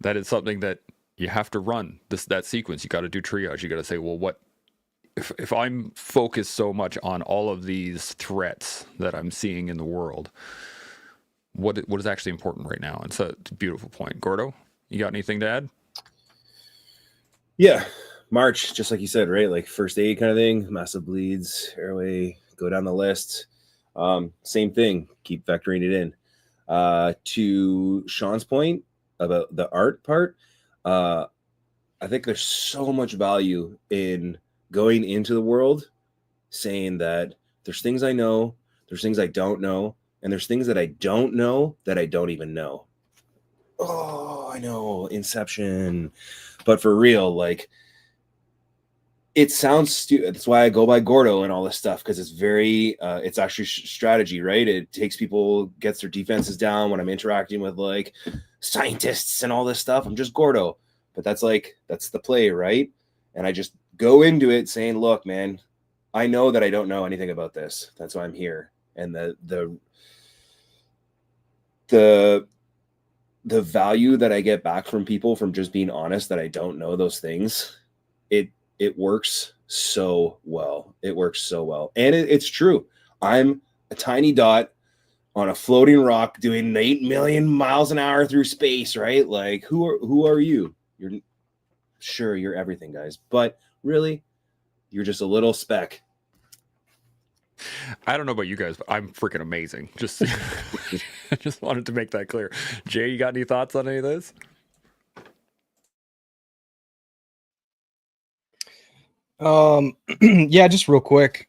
that is something that you have to run that sequence. You got to do triage. You got to say, well, what if I'm focused so much on all of these threats that I'm seeing in the world, what is actually important right now? And so it's a beautiful point. Gordo, you got anything to add? Yeah. March, just like you said, right? Like first aid kind of thing, massive bleeds, airway, go down the list. Same thing, keep vectoring it in. To Sean's point about the art part, I think there's so much value in going into the world saying that there's things I know, there's things I don't know, and there's things that I don't know that I don't even know. Oh, I know, Inception. But for real, like, it sounds stupid. That's why I go by Gordo and all this stuff, because it's very, it's actually strategy, right? It takes people, gets their defenses down when I'm interacting with like scientists and all this stuff. I'm just Gordo, but that's the play, right? And I just go into it saying, look, man, I know that I don't know anything about this. That's why I'm here. And the value that I get back from people from just being honest that I don't know those things, it works so well. It works so well. And it's true. I'm a tiny dot on a floating rock doing 8 million miles an hour through space, right? Like, who are you? You're everything, guys. But really, you're just a little speck. I don't know about you guys, but I'm freaking amazing. Just, I just wanted to make that clear. Jay, you got any thoughts on any of this? Yeah, just real quick.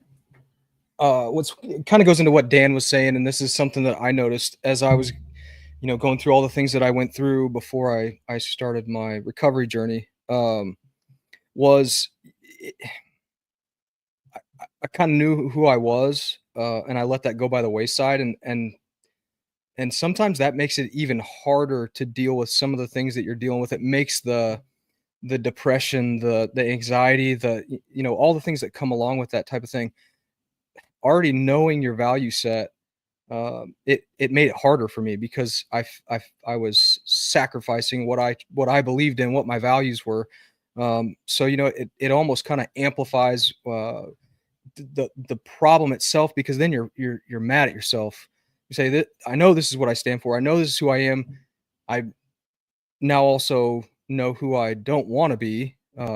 What's kind of goes into what Dan was saying, and this is something that I noticed as I was, going through all the things that I went through before I started my recovery journey. Was I kind of knew who I was, and I let that go by the wayside, and sometimes that makes it even harder to deal with some of the things that you're dealing with. It makes the depression, the anxiety, all the things that come along with that type of thing. Already knowing your value set, it made it harder for me because I was sacrificing what I believed in, what my values were. So it almost kind of amplifies the problem itself, because then you're mad at yourself. You say that I know this is what I stand for. I know this is who I am. I now also know who I don't want to be,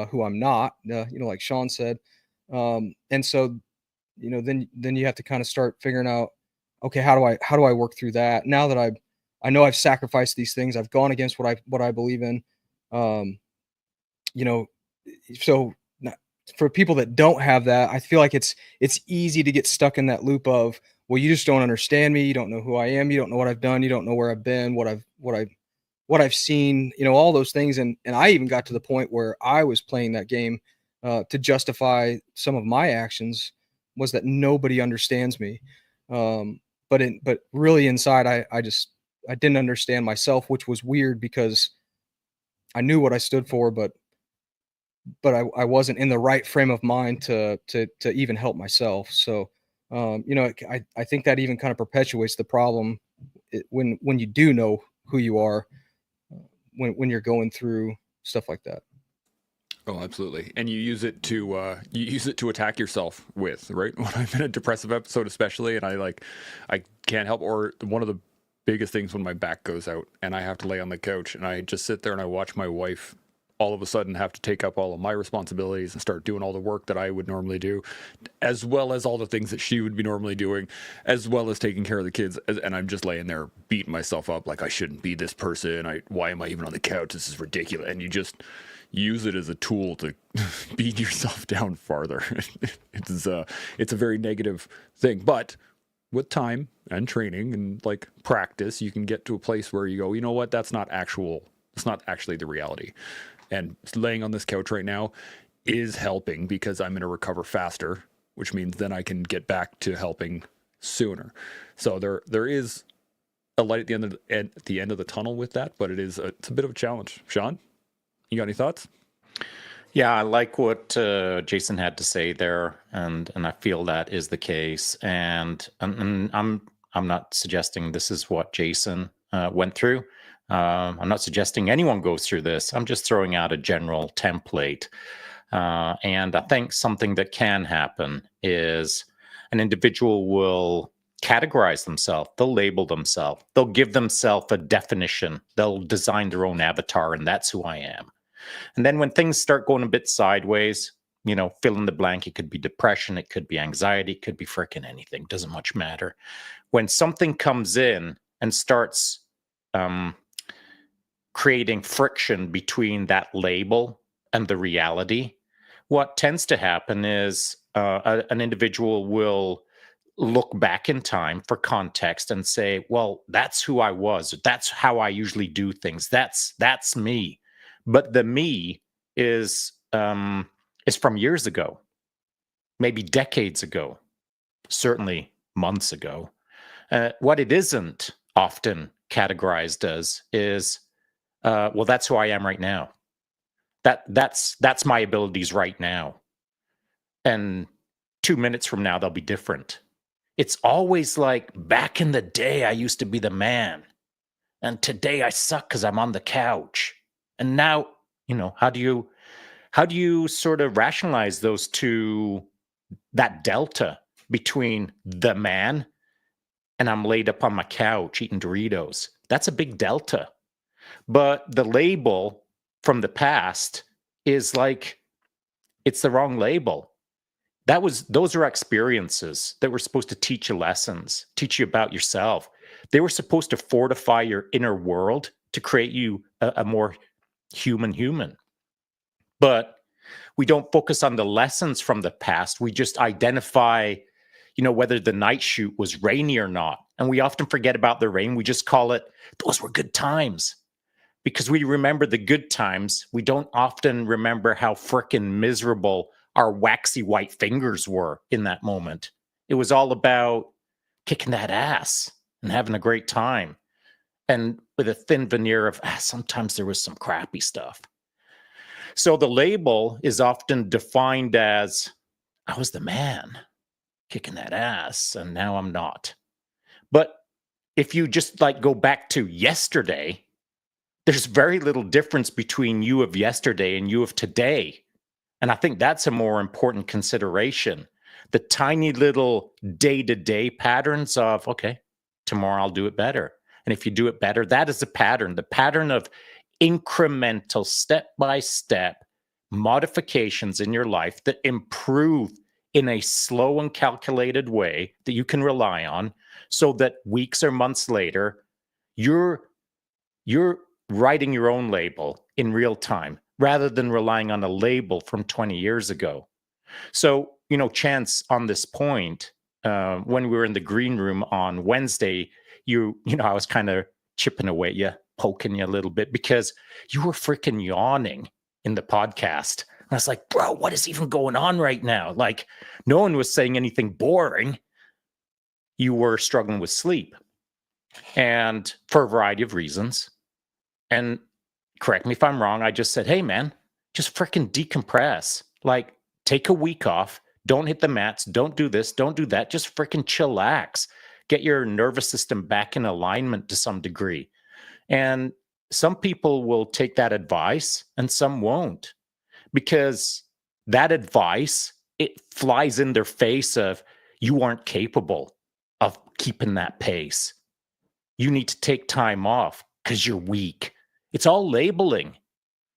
who I'm not. Like Sean said, and so then you have to kind of start figuring out, okay, how do I work through that now that I know I've sacrificed these things, I've gone against what I believe in. um you know so for people that don't have that, I feel like it's easy to get stuck in that loop of, well, you just don't understand me, you don't know who I am, you don't know what I've done, you don't know where I've been, what I've seen, all those things. And I even got to the point where I was playing that game to justify some of my actions, was that nobody understands me. But really inside, I didn't understand myself, which was weird because I knew what I stood for, but I wasn't in the right frame of mind to even help myself. So, I think that even kind of perpetuates the problem when you do know who you are, when you're going through stuff like that. Oh, absolutely. And you use it to attack yourself with, right? When I'm in a depressive episode, especially, and I can't help, or one of the biggest things when my back goes out and I have to lay on the couch and I just sit there and I watch my wife all of a sudden have to take up all of my responsibilities and start doing all the work that I would normally do, as well as all the things that she would be normally doing, as well as taking care of the kids. And I'm just laying there beating myself up like I shouldn't be this person. Why am I even on the couch? This is ridiculous. And you just use it as a tool to beat yourself down farther. It's a very negative thing, but with time and training and like practice, you can get to a place where you go, you know what, it's not actually the reality. And laying on this couch right now is helping because I'm going to recover faster, which means then I can get back to helping sooner. So there is a light at the end of the tunnel with that, but it's a bit of a challenge. Sean, you got any thoughts? Yeah, I like what Jason had to say there, and I feel that is the case. And I'm not suggesting this is what Jason went through. I'm not suggesting anyone goes through this. I'm just throwing out a general template. And I think something that can happen is an individual will categorize themselves, they'll label themselves, they'll give themselves a definition, they'll design their own avatar, and that's who I am. And then when things start going a bit sideways, fill in the blank, it could be depression, it could be anxiety, it could be freaking anything, doesn't much matter. When something comes in and starts creating friction between that label and the reality, what tends to happen is an individual will look back in time for context and say, well, that's who I was. That's how I usually do things. That's me. But the me is from years ago, maybe decades ago, certainly months ago. What it isn't often categorized as is, well, that's who I am right now. That's my abilities right now. And 2 minutes from now, they'll be different. It's always like, back in the day, I used to be the man. And today I suck because I'm on the couch. And now, how do you sort of rationalize those two, that delta between the man and I'm laid up on my couch eating Doritos? That's a big delta. But the label from the past is like, it's the wrong label. Those are experiences that were supposed to teach you lessons, teach you about yourself. They were supposed to fortify your inner world to create you a more human. But we don't focus on the lessons from the past. We just identify, whether the night shoot was rainy or not. And we often forget about the rain. We just call it, those were good times. Because we remember the good times. We don't often remember how frickin' miserable our waxy white fingers were in that moment. It was all about kicking that ass and having a great time. And with a thin veneer of, sometimes there was some crappy stuff. So the label is often defined as, I was the man kicking that ass, and now I'm not. But if you just go back to yesterday, there's very little difference between you of yesterday and you of today. And I think that's a more important consideration. The tiny little day-to-day patterns of, okay, tomorrow I'll do it better. And if you do it better, that is the pattern of incremental, step-by-step modifications in your life that improve in a slow and calculated way that you can rely on, so that weeks or months later, you're writing your own label in real time, rather than relying on a label from 20 years ago. So, Chance, on this point, when we were in the green room on Wednesday, I was kind of chipping away at you, poking you a little bit, because you were freaking yawning in the podcast. And I was like, bro, what is even going on right now? Like, no one was saying anything boring. You were struggling with sleep, and for a variety of reasons. And correct me if I'm wrong, I just said, hey, man, just freaking decompress. Like, take a week off. Don't hit the mats. Don't do this. Don't do that. Just freaking chillax. Get your nervous system back in alignment to some degree. And some people will take that advice and some won't, because that advice, it flies in their face of, you aren't capable of keeping that pace. You need to take time off because you're weak. It's all labeling.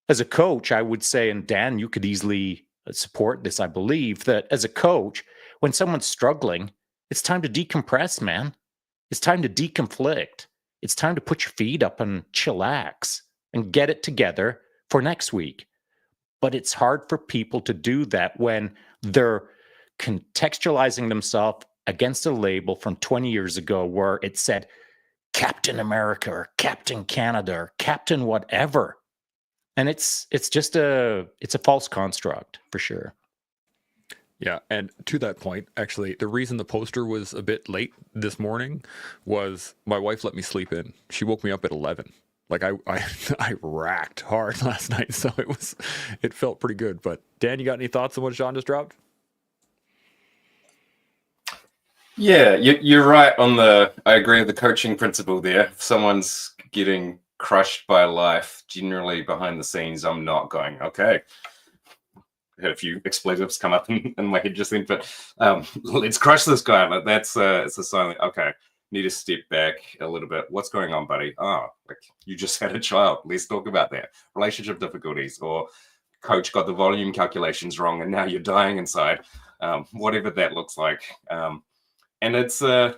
As a coach, I would say, and Dan, you could easily support this, I believe, that as a coach, when someone's struggling, it's time to decompress, man. It's time to deconflict. It's time to put your feet up and chillax and get it together for next week. But it's hard for people to do that when they're contextualizing themselves against a label from 20 years ago where it said Captain America or Captain Canada or Captain whatever. And it's a false construct for sure. Yeah, and to that point, actually, the reason the poster was a bit late this morning was my wife let me sleep in. She woke me up at 11. Like I racked hard last night, so it felt pretty good. But Dan, you got any thoughts on what Sean just dropped? Yeah, you're right on I agree with the coaching principle there. If someone's getting crushed by life, generally behind the scenes, I'm not going, okay. I had a few expletives come up in my head just then, but let's crush this guy. Like it's a sign like, okay, need to step back a little bit. What's going on, buddy? Oh, like you just had a child. Let's talk about that. Relationship difficulties, or coach got the volume calculations wrong and now you're dying inside. Whatever that looks like. And it's I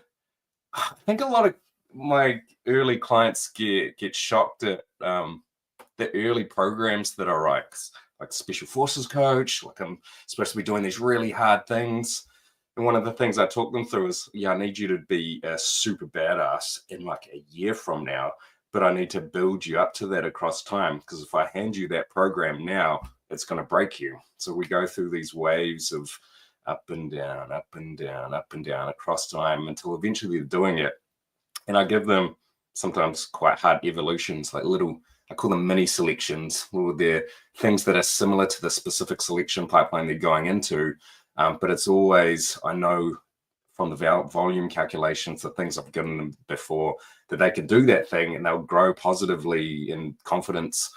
think a lot of my early clients get shocked at the early programs that I write, like special forces coach, like I'm supposed to be doing these really hard things. And one of the things I talk them through is, yeah, I need you to be a super badass in like a year from now, but I need to build you up to that across time. Because if I hand you that program now, it's going to break you. So we go through these waves of up and down, up and down, up and down across time until eventually they're doing it. And I give them sometimes quite hard evolutions, like little, I call them mini selections, where they're things that are similar to the specific selection pipeline they're going into. But it's always, I know from the volume calculations, the things I've given them before, that they can do that thing and they'll grow positively in confidence.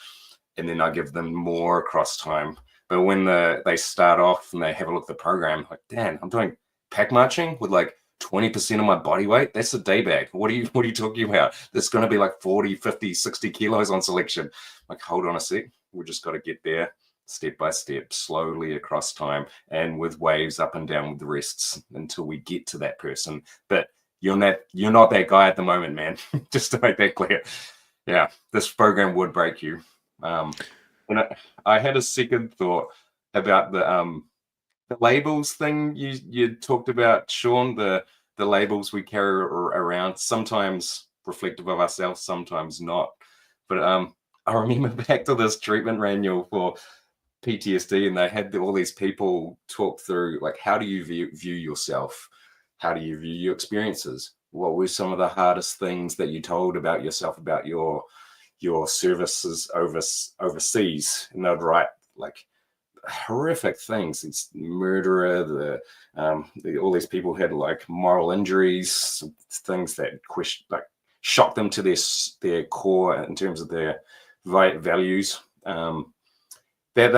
And then I give them more across time. But when they start off and they have a look at the program, like, Dan, I'm doing pack marching with like 20% of my body weight. That's a day bag. What are you talking about? There's going to be like 40, 50, 60 kilos on selection. Like, hold on a sec. We just got to get there step by step, slowly across time, and with waves up and down with the rests until we get to that person. But you're not that guy at the moment, man. Just to make that clear. Yeah, this program would break you. And I had a second thought about the labels thing you talked about, Sean. The labels we carry around, sometimes reflective of ourselves, sometimes not. But I remember back to this treatment manual for PTSD, and they had all these people talk through, like, how do you view yourself? How do you view your experiences? What were some of the hardest things that you told about yourself, about your services overseas? And they'd write like horrific things. It's murderer, all these people had like moral injuries, things that shocked them to their core in terms of their values. That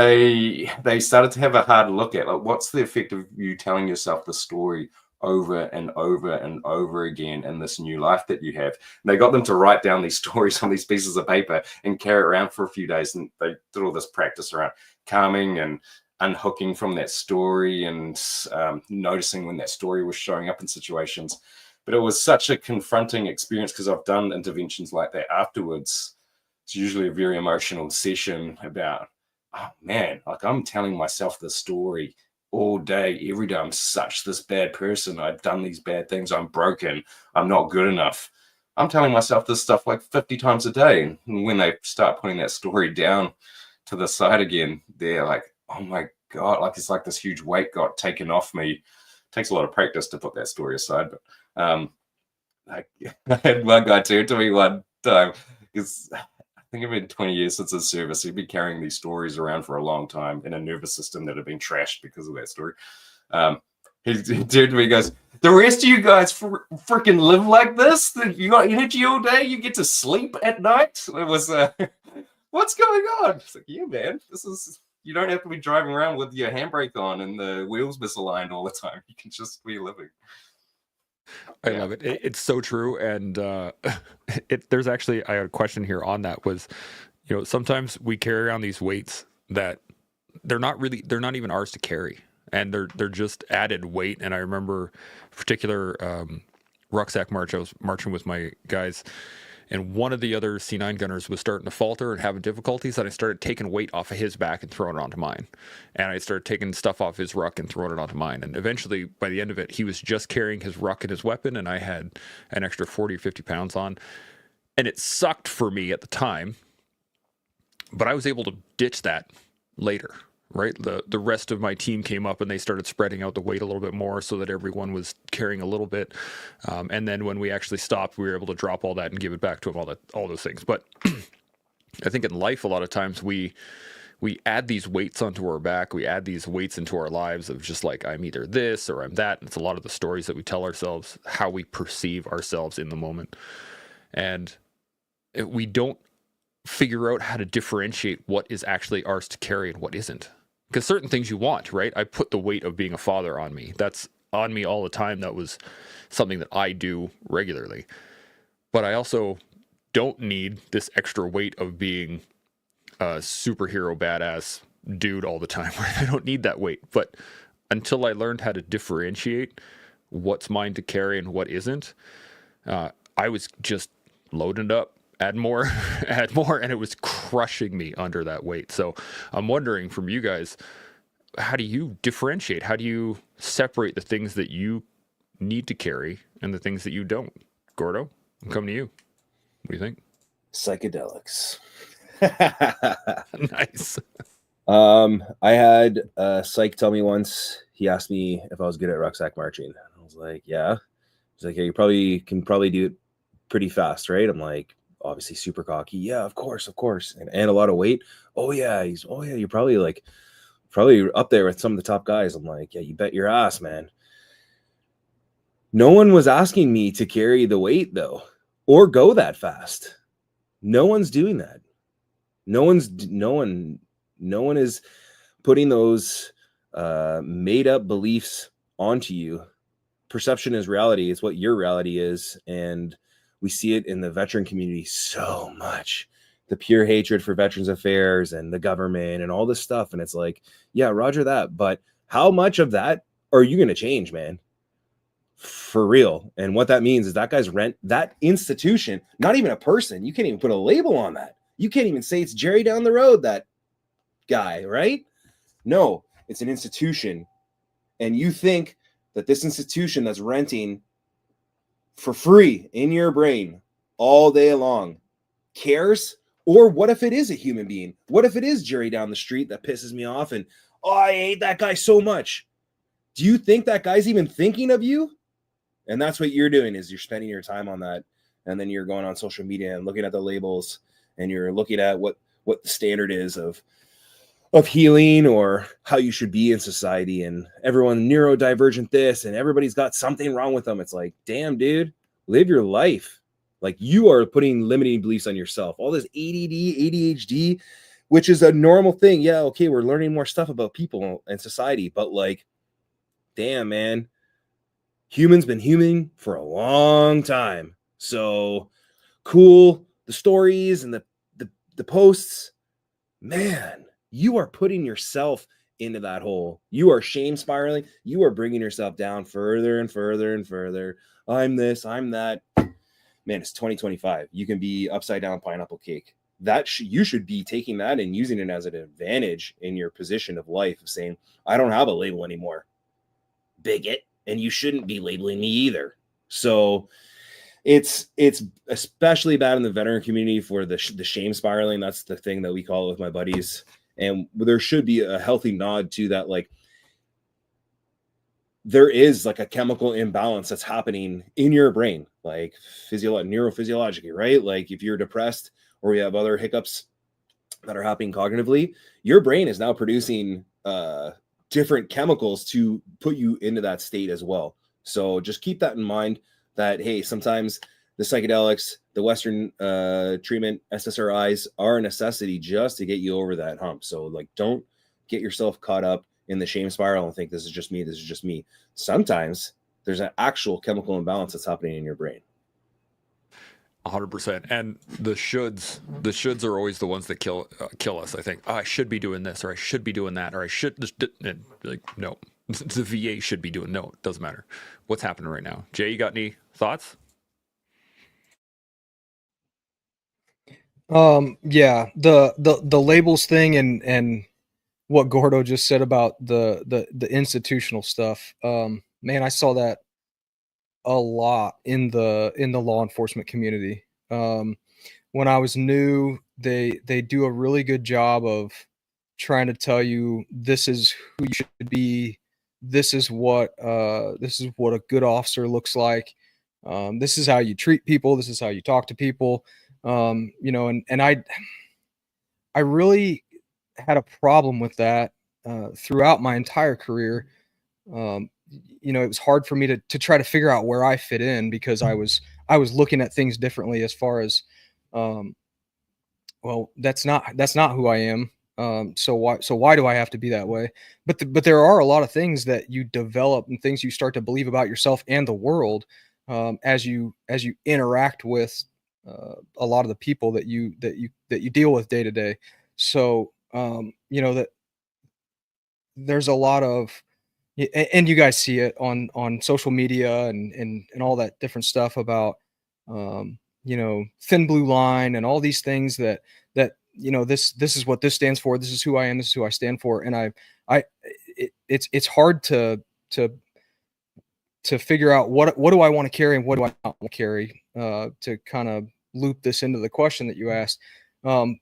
they started to have a hard look at, like, what's the effect of you telling yourself the story over and over and over again in this new life that you have. And they got them to write down these stories on these pieces of paper and carry it around for a few days. And they did all this practice around calming and unhooking from that story and noticing when that story was showing up in situations. But it was such a confronting experience, because I've done interventions like that afterwards. It's usually a very emotional session about, oh man, like, I'm telling myself the story all day, every day. I'm such this bad person. I've done these bad things. I'm broken. I'm not good enough. I'm telling myself this stuff like 50 times a day. And when they start putting that story down to the side again, they're like, oh my God, like, it's like this huge weight got taken off me. It takes a lot of practice to put that story aside. But I had one guy turn to me one time, because I think it's been 20 years since his service. He'd been carrying these stories around for a long time in a nervous system that had been trashed because of that story. He turned to me and goes, the rest of you guys freaking live like this? You got energy all day? You get to sleep at night? It was, what's going on? It's like, yeah, man, you don't have to be driving around with your handbrake on and the wheels misaligned all the time. You can just be living. I love it. It's so true. And there's actually, I had a question here on that was, sometimes we carry around these weights that they're not even ours to carry. And they're just added weight. And I remember a particular rucksack march. I was marching with my guys, and one of the other C9 gunners was starting to falter and having difficulties. And I started taking weight off of his back and throwing it onto mine. And I started taking stuff off his ruck and throwing it onto mine. And eventually, by the end of it, he was just carrying his ruck and his weapon, and I had an extra 40 or 50 pounds on. And it sucked for me at the time, but I was able to ditch that later. right? The rest of my team came up and they started spreading out the weight a little bit more so that everyone was carrying a little bit. And then when we actually stopped, we were able to drop all that and give it back to them, all those things. But I think in life, a lot of times we add these weights onto our back. We add these weights into our lives of just like, I'm either this or I'm that. And it's a lot of the stories that we tell ourselves, how we perceive ourselves in the moment. And we don't figure out how to differentiate what is actually ours to carry and what isn't. Because certain things you want, right? I put the weight of being a father on me. That's on me all the time. That was something that I do regularly. But I also don't need this extra weight of being a superhero badass dude all the time. Right? I don't need that weight. But until I learned how to differentiate what's mine to carry and what isn't, I was just loading it up, add more, add more, and it was crushing me under that weight. So I'm wondering from you guys, how do you differentiate? How do you separate the things that you need to carry and the things that you don't? Gordo, I'm coming to you. What do you think? Psychedelics. Nice. I had a psych tell me once, he asked me if I was good at rucksack marching. I was like, yeah. He's like, yeah, you can do it pretty fast, right? I'm like, obviously super cocky. Yeah, of course. And a lot of weight. Oh yeah. You're probably up there with some of the top guys. I'm like, yeah, you bet your ass, man. No one was asking me to carry the weight though, or go that fast. No one's doing that. No one is putting those made up beliefs onto you. Perception is reality. It's what your reality is. And we see it in the veteran community so much. The pure hatred for Veterans Affairs and the government and all this stuff. And it's like, yeah, roger that. But how much of that are you going to change, man? For real. And what that means is that guy's rent, that institution, not even a person. You can't even put a label on that. You can't even say it's Jerry down the road, that guy, right? No, it's an institution. And you think that this institution that's renting for free in your brain all day long cares? Or what if it is a human being? What if it is Jerry down the street that pisses me off and, oh, I hate that guy so much? Do you think that guy's even thinking of you? And that's what you're doing, is you're spending your time on that. And then you're going on social media and looking at the labels, and you're looking at what the standard is of healing or how you should be in society, and everyone neurodivergent this, and everybody's got something wrong with them. It's like, damn, dude, live your life. Like, you are putting limiting beliefs on yourself. All this ADD, ADHD, which is a normal thing. Yeah, okay, we're learning more stuff about people and society, but like, damn, man, humans been human for a long time. So cool, the stories and the posts, man, you are putting yourself into that hole. You are shame spiraling. You are bringing yourself down further and further and further. I'm this, I'm that. Man, it's 2025. You can be upside down pineapple cake. You should be taking that and using it as an advantage in your position of life, of saying, I don't have a label anymore, bigot, and you shouldn't be labeling me either. So it's especially bad in the veteran community for the shame spiraling. That's the thing that we call it with my buddies. And there should be a healthy nod to that. Like, there is like a chemical imbalance that's happening in your brain, like neurophysiologically, right? Like, if you're depressed or you have other hiccups that are happening cognitively, your brain is now producing different chemicals to put you into that state as well. So just keep that in mind, that, hey, sometimes the psychedelics, the Western treatment, SSRIs are a necessity just to get you over that hump. So like, don't get yourself caught up in the shame spiral and think this is just me. Sometimes there's an actual chemical imbalance that's happening in your brain. 100%. And the shoulds are always the ones that kill us. I think, oh, I should be doing this, or I should be doing that, or I should like, no, the VA should be doing, no, it doesn't matter. What's happening right now? Jay, you got any thoughts? Yeah, the labels thing and what Gordo just said about the institutional stuff. Man, I saw that a lot in the law enforcement community. When I was new, they do a really good job of trying to tell you this is who you should be. This is what a good officer looks like. This is how you treat people. This is how you talk to people. And I really had a problem with that throughout my entire career. It was hard for me to try to figure out where I fit in, because I was looking at things differently as far as, well, that's not who I am. So why do I have to be that way? But there are a lot of things that you develop and things you start to believe about yourself and the world, as you interact with a lot of the people that you deal with day to day. So that there's a lot of, and you guys see it on social media and all that different stuff about thin blue line and all these things that this is what this stands for. This is who I am. This is who I stand for. And it's hard to figure out what do I want to carry and what do I not want to carry, to kind of loop this into the question that you asked. And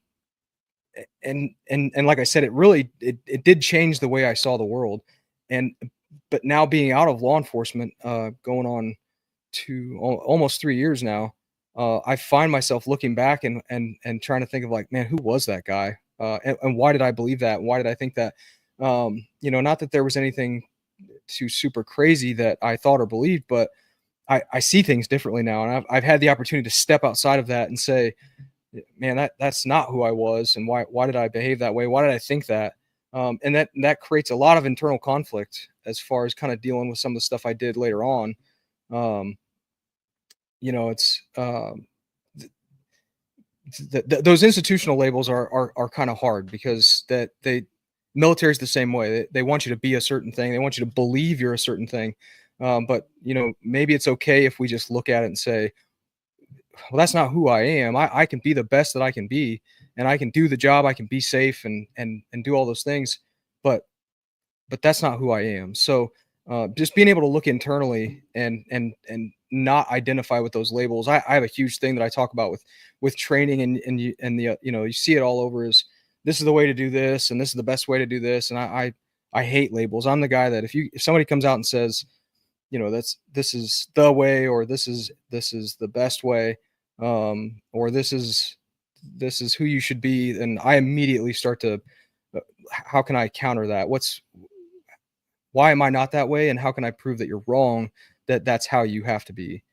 like I said, it did change the way I saw the world. But now being out of law enforcement, going on to almost 3 years now, I find myself looking back and trying to think of, like, man, who was that guy? And why did I believe that? Why did I think that? Not that there was anything too super crazy that I thought or believed, but I see things differently now. And I've had the opportunity to step outside of that and say, man, that's not who I was. And why did I behave that way? Why did I think that? And that creates a lot of internal conflict as far as kind of dealing with some of the stuff I did later on. It's those institutional labels are kind of hard, because military is the same way. They want you to be a certain thing. They want you to believe you're a certain thing. But maybe it's okay if we just look at it and say, well, that's not who I am. I can be the best that I can be, and I can do the job. I can be safe and do all those things, but that's not who I am. So just being able to look internally and not identify with those labels. I have a huge thing that I talk about with training, and you see it all over, is this is the way to do this, and this is the best way to do this. And I hate labels. I'm the guy that if somebody comes out and says, this is the way, or this is the best way, or this is who you should be, then I immediately start to, how can I counter that? Why am I not that way? And how can I prove that you're wrong, that that's how you have to be?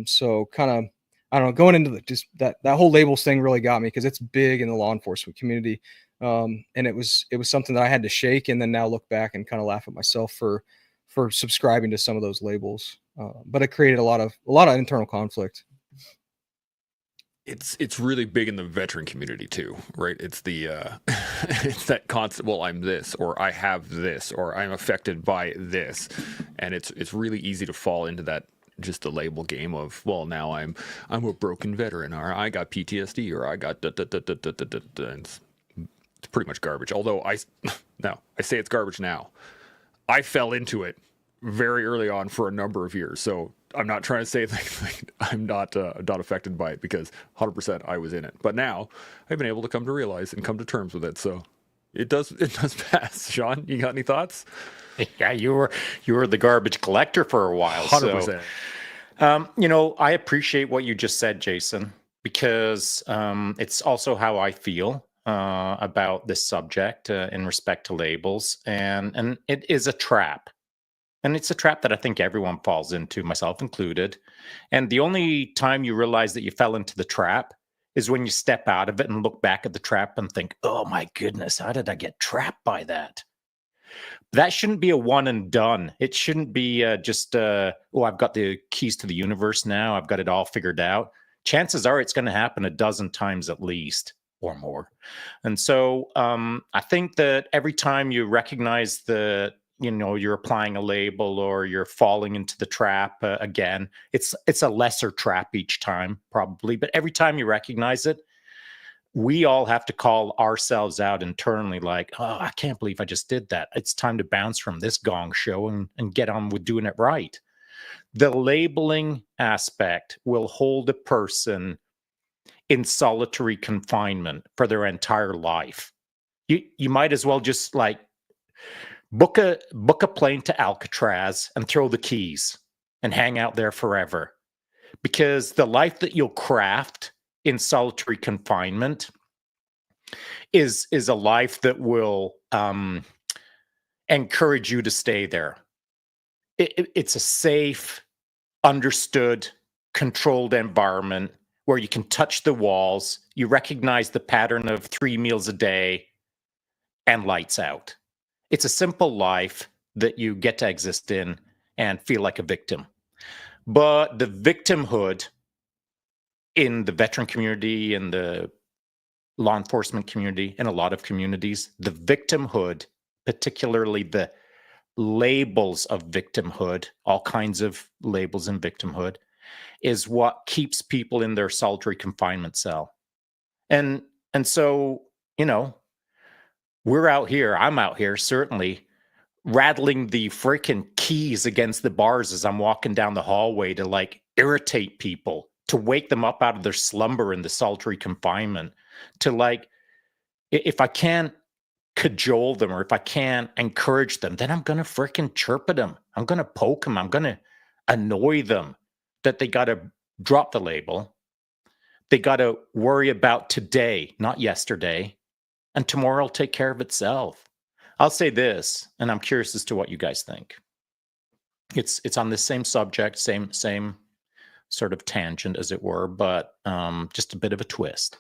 So kind of, I don't know, going into just that whole labels thing really got me, because it's big in the law enforcement community. And it was something that I had to shake, and then now look back and kind of laugh at myself for subscribing to some of those labels. But it created a lot of internal conflict. It's really big in the veteran community too, right? It's the it's that constant, well, I'm this, or I have this, or I'm affected by this, and it's really easy to fall into that, just the label game of, well, now I'm a broken veteran, or I got PTSD, or I got it's pretty much garbage. Although I say it's garbage now. I fell into it very early on for a number of years, so I'm not trying to say like I'm not affected by it, because 100% I was in it. But now I've been able to come to realize and come to terms with it. So it does pass. Sean, you got any thoughts? Yeah, you were the garbage collector for a while. 100%. So, I appreciate what you just said, Jason, because it's also how I feel about this subject in respect to labels, and it is a trap. And it's a trap that I think everyone falls into, myself included. And the only time you realize that you fell into the trap is when you step out of it and look back at the trap and think, oh my goodness, how did I get trapped by that? That shouldn't be a one and done. It shouldn't be just, I've got the keys to the universe now. I've got it all figured out. Chances are it's going to happen a dozen times at least, or more. And so I think that every time you recognize that, you're applying a label or you're falling into the trap again, it's a lesser trap each time, probably. But every time you recognize it, we all have to call ourselves out internally, like, oh, I can't believe I just did that. It's time to bounce from this gong show and get on with doing it right. The labeling aspect will hold a person in solitary confinement for their entire life. you might as well just like book a plane to Alcatraz and throw the keys and hang out there forever. Because the life that you'll craft in solitary confinement is a life that will encourage you to stay there. It's a safe, understood, controlled environment where you can touch the walls, you recognize the pattern of 3 meals a day, and lights out. It's a simple life that you get to exist in and feel like a victim. But the victimhood in the veteran community and the law enforcement community, in a lot of communities, the victimhood, particularly the labels of victimhood, all kinds of labels in victimhood, is what keeps people in their solitary confinement cell. And so, you know, I'm out here certainly rattling the freaking keys against the bars as I'm walking down the hallway to like irritate people, to wake them up out of their slumber in the solitary confinement, to like, if I can't cajole them or if I can't encourage them, then I'm going to freaking chirp at them. I'm going to poke them. I'm going to annoy them that they got to drop the label. They got to worry about today, not yesterday. And tomorrow will take care of itself. I'll say this, and I'm curious as to what you guys think. It's on the same subject, same sort of tangent, as it were, but just a bit of a twist.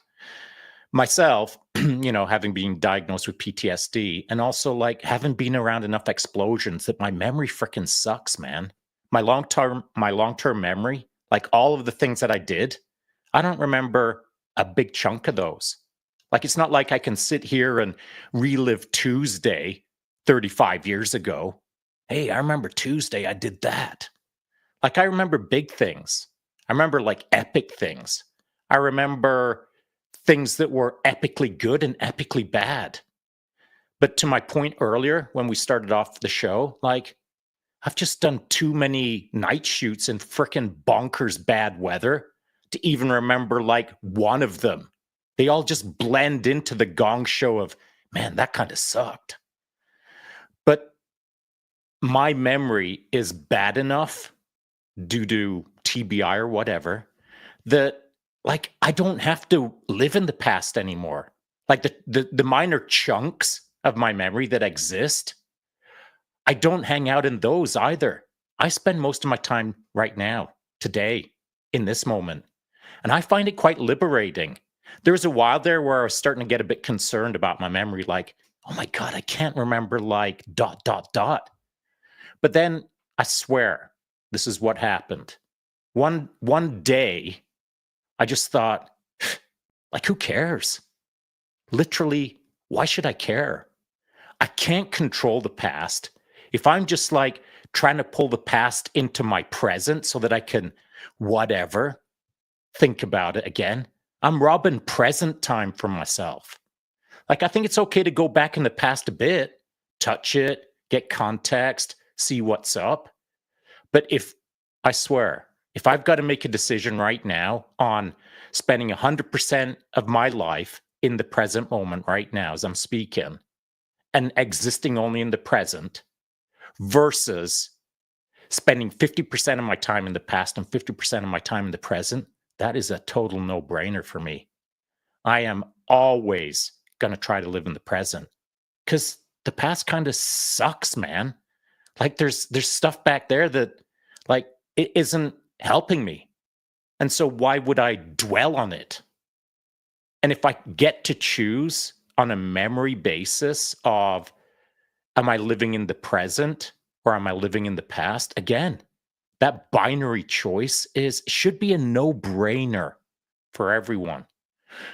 Myself, you know, having been diagnosed with PTSD, and also like having been around enough explosions that my memory freaking sucks, man. My long-term memory, like all of the things that I did, I don't remember a big chunk of those. Like, it's not like I can sit here and relive Tuesday 35 years ago. Hey, I remember Tuesday, I did that. Like, I remember big things. I remember like epic things. I remember things that were epically good and epically bad. But to my point earlier, when we started off the show, like, I've just done too many night shoots in frickin' bonkers bad weather to even remember like one of them. They all just blend into the gong show of, man, that kind of sucked. But my memory is bad enough due to TBI or whatever that like I don't have to live in the past anymore. Like the minor chunks of my memory that exist, I don't hang out in those either. I spend most of my time right now, today, in this moment. And I find it quite liberating. There was a while there where I was starting to get a bit concerned about my memory, like, oh my God, I can't remember like ... But then I swear, this is what happened. One day, I just thought, like, who cares? Literally, why should I care? I can't control the past. If I'm just like trying to pull the past into my present so that I can whatever, think about it again, I'm robbing present time from myself. Like, I think it's okay to go back in the past a bit, touch it, get context, see what's up. But I swear, if I've got to make a decision right now on spending 100% of my life in the present moment right now as I'm speaking and existing only in the present versus spending 50% of my time in the past and 50% of my time in the present, that is a total no-brainer for me. I am always going to try to live in the present because the past kind of sucks, man. Like there's stuff back there that like it isn't helping me. And so why would I dwell on it? And if I get to choose on a memory basis of, am I living in the present or am I living in the past? Again, that binary choice should be a no-brainer for everyone.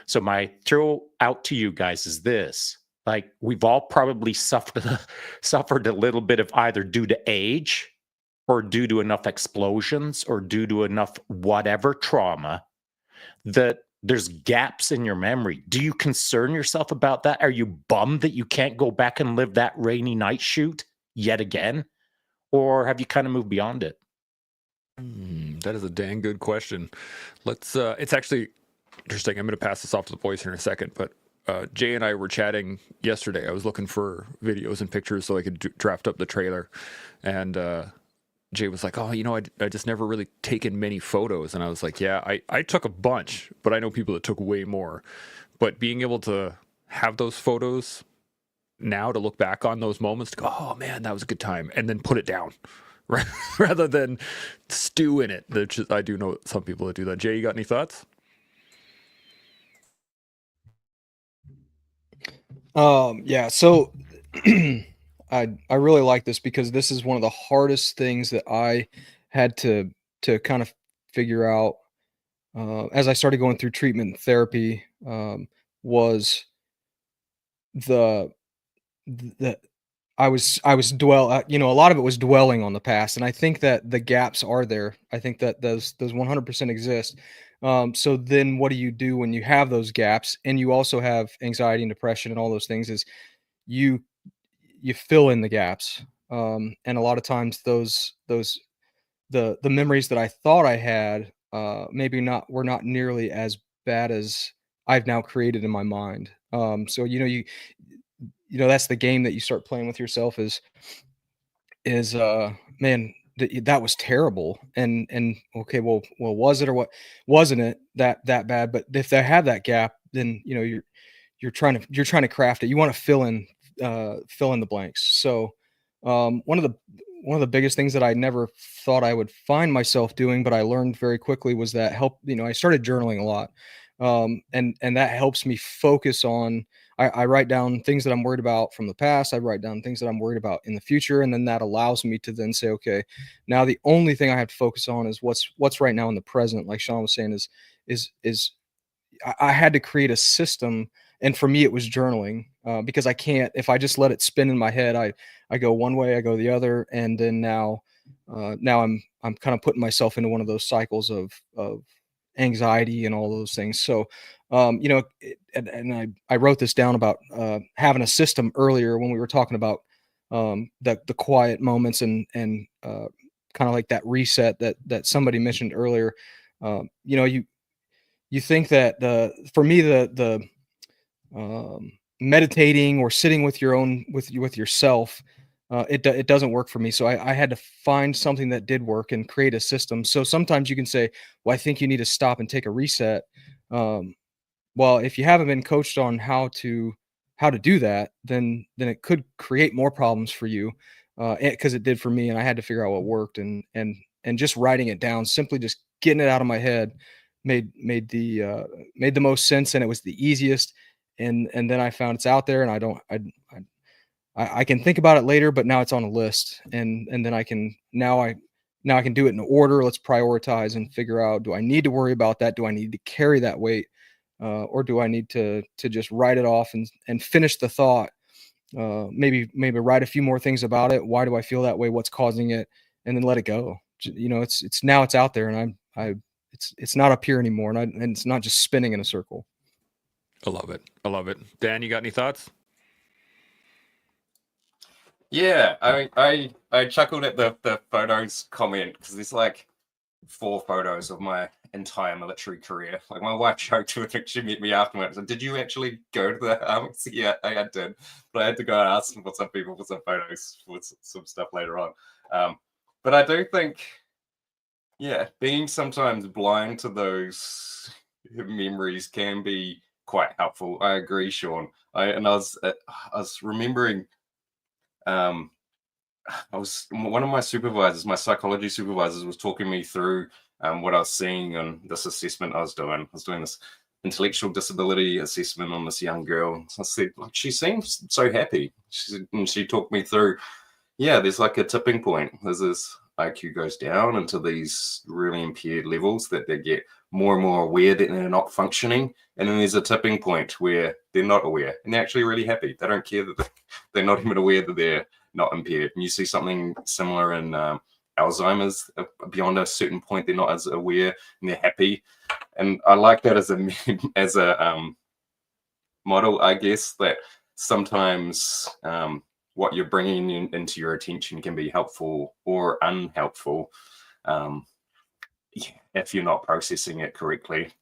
So my throw out to you guys is this. Like, we've all probably suffered a little bit of either due to age or due to enough explosions or due to enough whatever trauma that there's gaps in your memory. Do you concern yourself about that? Are you bummed that you can't go back and live that rainy night shoot yet again? Or have you kind of moved beyond it? That is a dang good question. Let's it's actually interesting. I'm going to pass this off to the boys here in a second, but Jay and I were chatting yesterday. I was looking for videos and pictures so I could draft up the trailer, and Jay was like, "Oh, I just never really taken many photos," and I was like, "Yeah, I took a bunch, but I know people that took way more." But being able to have those photos now to look back on those moments to go, "Oh man, that was a good time," and then put it down, right? Rather than stew in it. I do know some people that do that. Jay, you got any thoughts? Yeah, so I really like this because this is one of the hardest things that I had to kind of figure out as I started going through treatment and therapy, was the the a lot of it was dwelling on the past, and I think that the gaps are there. I think that those 100% exist. So then what do you do when you have those gaps and you also have anxiety and depression and all those things is you you fill in the gaps. And a lot of times those the memories that I thought I had maybe not were not nearly as bad as I've now created in my mind. So that's the game that you start playing with yourself is man, that was terrible. And okay, well, was it or what wasn't it that bad? But if they have that gap, then you're trying to craft it. You want to fill in the blanks. So one of the biggest things that I never thought I would find myself doing, but I learned very quickly was that I started journaling a lot. And that helps me focus on I write down things that I'm worried about from the past. I write down things that I'm worried about in the future. And then that allows me to then say, okay, now the only thing I have to focus on is what's right now in the present. Like Sean was saying, is I had to create a system, and for me, it was journaling because I can't. If I just let it spin in my head, I go one way, I go the other, and then now I'm kind of putting myself into one of those cycles of anxiety and all those things. So, and I wrote this down about having a system earlier when we were talking about the quiet moments and kind of like that reset that somebody mentioned earlier. You think that for me meditating or sitting with your own with yourself, it doesn't work for me. So I had to find something that did work and create a system. So sometimes you can say, well, I think you need to stop and take a reset. um, well, if you haven't been coached on how to do that, then it could create more problems for you, because it did for me, and I had to figure out what worked, and just writing it down, simply just getting it out of my head, made the most sense, and it was the easiest, and then I found it's out there, and I can think about it later, but now it's on a list, and then I can do it in order. Let's prioritize and figure out, do I need to worry about that? Do I need to carry that weight? Or do I need to just write it off and finish the thought? Maybe write a few more things about it. Why do I feel that way? What's causing it? And then let it go. It's now it's out there, and it's not up here anymore, and it's not just spinning in a circle. I love it. I love it. Dan, you got any thoughts? Yeah, I chuckled at the photos comment because there's like 4 photos of my entire military career. Like my wife joked with me, she met me afterwards. Like, did you actually go to the army? Yeah, I did, but I had to go and ask them for some people for some photos for some stuff later on. But I do think, yeah, being sometimes blind to those memories can be quite helpful. I agree, Sean. I was remembering. I was one of my supervisors, my psychology supervisors, was talking me through what I was seeing on this assessment I was doing. I was doing this intellectual disability assessment on this young girl. So I said, like, she seems so happy. And she talked me through, yeah, there's like a tipping point. There's this IQ goes down into these really impaired levels that they get more and more aware that they're not functioning. And then there's a tipping point where they're not aware and they're actually really happy. They don't care that they're not even aware that they're not impaired. And you see something similar in Alzheimer's. Beyond a certain point, they're not as aware and they're happy. And I like that as a model, I guess, that sometimes what you're bringing into your attention can be helpful or unhelpful if you're not processing it correctly.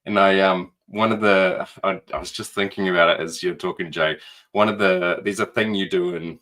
And I was just thinking about it as you're talking, Jay. There's a thing you do in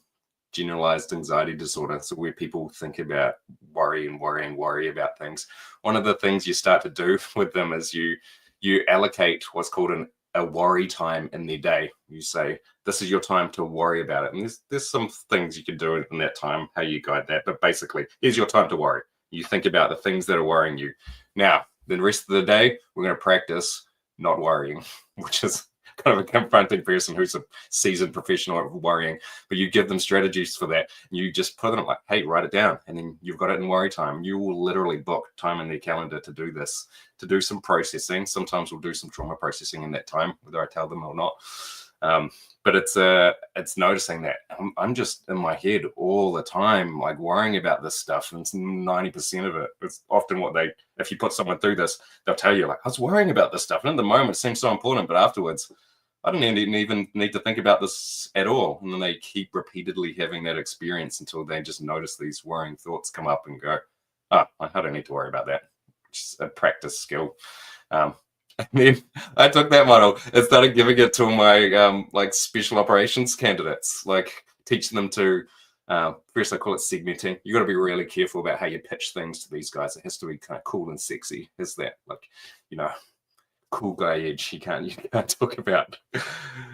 generalized anxiety disorder, so where people think about worry about things. One of the things you start to do with them is you allocate what's called a worry time in their day. You say, this is your time to worry about it. And there's some things you can do in that time, how you guide that. But basically, here's your time to worry. You think about the things that are worrying you. Now, the rest of the day, we're going to practice not worrying, which is kind of a confronting person who's a seasoned professional at worrying. But you give them strategies for that. You just put them like, hey, write it down. And then you've got it in worry time. You will literally book time in their calendar to do this, to do some processing. Sometimes we'll do some trauma processing in that time, whether I tell them or not. But it's noticing that I'm just in my head all the time, like worrying about this stuff. And it's 90% of it. It's often if you put someone through this, they'll tell you like, I was worrying about this stuff. And in the moment, it seems so important, but afterwards, I don't even need to think about this at all. And then they keep repeatedly having that experience until they just notice these worrying thoughts come up and go, oh, I don't need to worry about that. It's a practice skill. And then I took that model and started giving it to my like special operations candidates, like teaching them to first I call it segmenting. You got to be really careful about how you pitch things to these guys. It has to be kind of cool and sexy. Is that like, cool guy edge? You can't talk about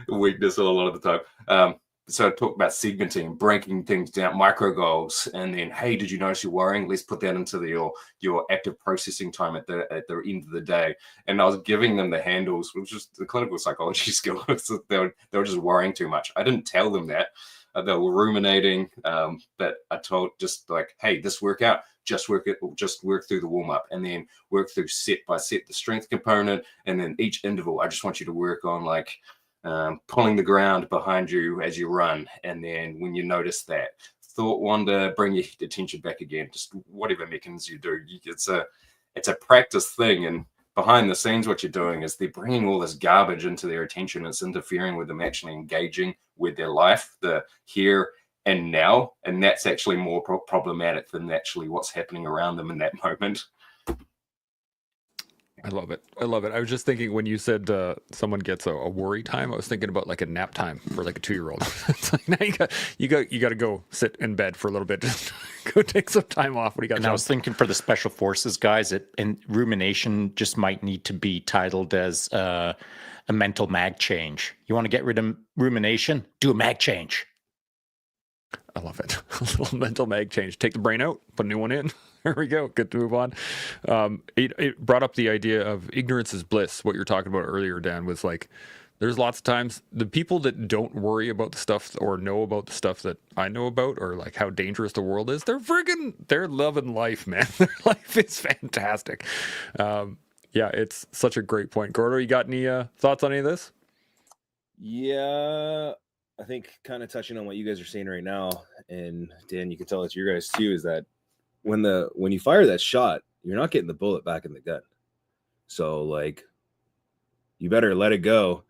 weakness a lot of the time. So I talked about segmenting, breaking things down, micro goals, and then, hey, did you notice you're worrying? Let's put that into your active processing time at the end of the day. And I was giving them the handles, which is the clinical psychology skill. They were just worrying too much. I didn't tell them that. They were ruminating, but I told just like, hey, this workout, just work through the warm up, and then work through set by set the strength component, and then each interval. I just want you to work on like pulling the ground behind you as you run. And then when you notice that thought wander, bring your attention back again, just whatever mechanisms you do. It's a practice thing. And behind the scenes, what you're doing is they're bringing all this garbage into their attention. It's interfering with them actually engaging with their life, the here and now. And that's actually more problematic than actually what's happening around them in that moment. I love it. I love it. I was just thinking when you said someone gets a worry time, I was thinking about like a nap time for like a 2-year-old. It's like now you got to go sit in bed for a little bit, just go take some time off. What do you got? And I was thinking for the special forces guys, and rumination just might need to be titled as a mental mag change. You want to get rid of rumination? Do a mag change. I love it. A little mental mag change. Take the brain out, put a new one in. There we go. Good to move on. It brought up the idea of ignorance is bliss. What you're talking about earlier, Dan, was like, there's lots of times the people that don't worry about the stuff or know about the stuff that I know about, or like how dangerous the world is, they're loving life, man. Their life is fantastic. Yeah, it's such a great point. Gordo, you got any thoughts on any of this? Yeah, I think kind of touching on what you guys are saying right now, and Dan, you can tell it's your guys too, is that when you fire that shot, you're not getting the bullet back in the gun. So like, you better let it go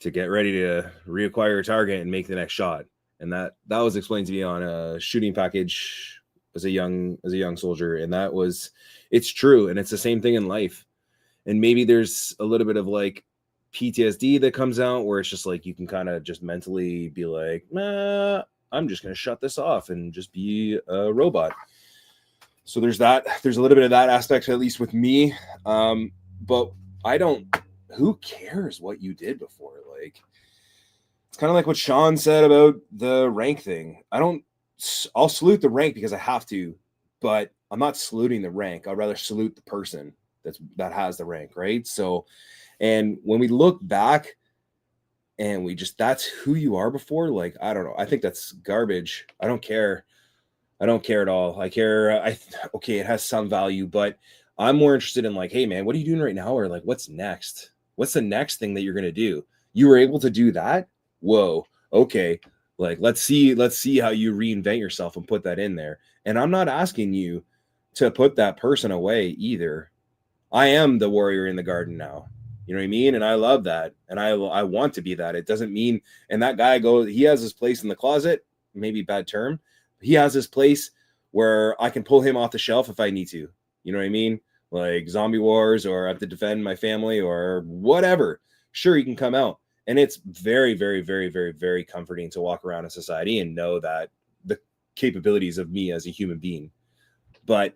to get ready to reacquire your target and make the next shot. And that was explained to me on a shooting package as a young soldier. And it's true. And it's the same thing in life. And maybe there's a little bit of like PTSD that comes out where it's just like, you can kind of just mentally be like, nah, I'm just going to shut this off and just be a robot. So there's a little bit of that aspect, at least with me. But who cares what you did before? Like, it's kind of like what Sean said about the rank thing. I'll salute the rank because I have to, but I'm not saluting the rank. I'd rather salute the person that has the rank, right? So, and when we look back and that's who you are before, like, I don't know. I think that's garbage. I don't care at all. I care. Okay, it has some value, but I'm more interested in like, hey man, what are you doing right now? Or like, what's next? What's the next thing that you're going to do? You were able to do that? Whoa. Okay. Like, let's see how you reinvent yourself and put that in there. And I'm not asking you to put that person away either. I am the warrior in the garden now. You know what I mean? And I love that. And I want to be that. It doesn't mean, and that guy he has his place in the closet, maybe bad term. He has this place where I can pull him off the shelf if I need to. You know what I mean? like zombie wars, or I have to defend my family or whatever, sure, you can come out. And it's very, very, very, very, very comforting to walk around in society and know that the capabilities of me as a human being. But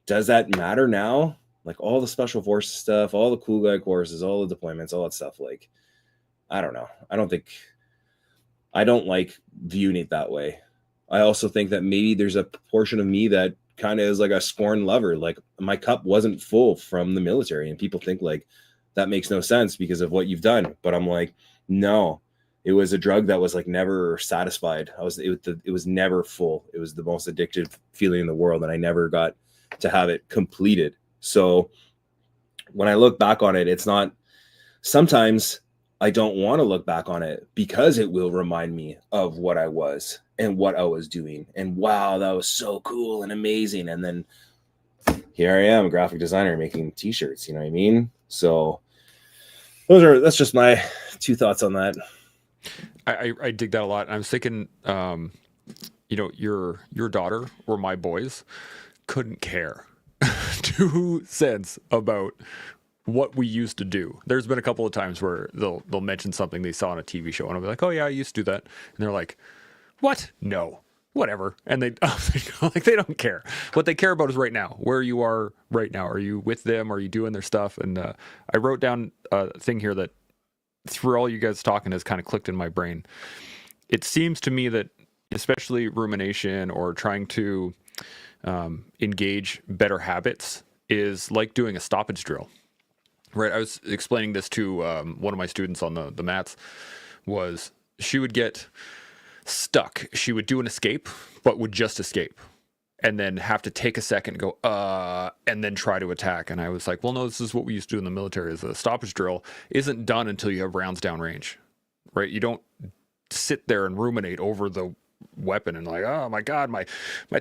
does that matter now? Like all the special forces stuff, all the cool guy courses, all the deployments, all that stuff. Like, I don't know. I don't like viewing it that way. I also think that maybe there's a portion of me that kind of is like a scorn lover. Like my cup wasn't full from the military, and people think like that makes no sense because of what you've done. But I'm like, no, it was a drug that was like never satisfied. It was never full. It was the most addictive feeling in the world, and I never got to have it completed. So when I look back on it, it's not, sometimes I don't want to look back on it because it will remind me of what I was and what I was doing. And wow, that was so cool and amazing. And then here I am, a graphic designer making t-shirts, you know what I mean? So that's just my 2 thoughts on that. I dig that a lot. I was thinking, you know, your daughter or my boys couldn't care 2 cents about what we used to do. There's been a couple of times where they'll mention something they saw on a TV show, and I'll be like, "Oh yeah, I used to do that," and they're like, "What? No, whatever." And they like they don't care. What they care about is right now, where you are right now. Are you with them? Are you doing their stuff? And I wrote down a thing here that through all you guys talking has kind of clicked in my brain. It seems to me that especially rumination or trying to engage better habits is like doing a stoppage drill. Right, I was explaining this to one of my students on the mats. Was she would get stuck. She would do an escape, but would just escape, and then have to take a second and go, and then try to attack. And I was like, well, no, this is what we used to do in the military. Is a stoppage drill isn't done until you have rounds downrange, right? You don't sit there and ruminate over the weapon and like, oh my God, my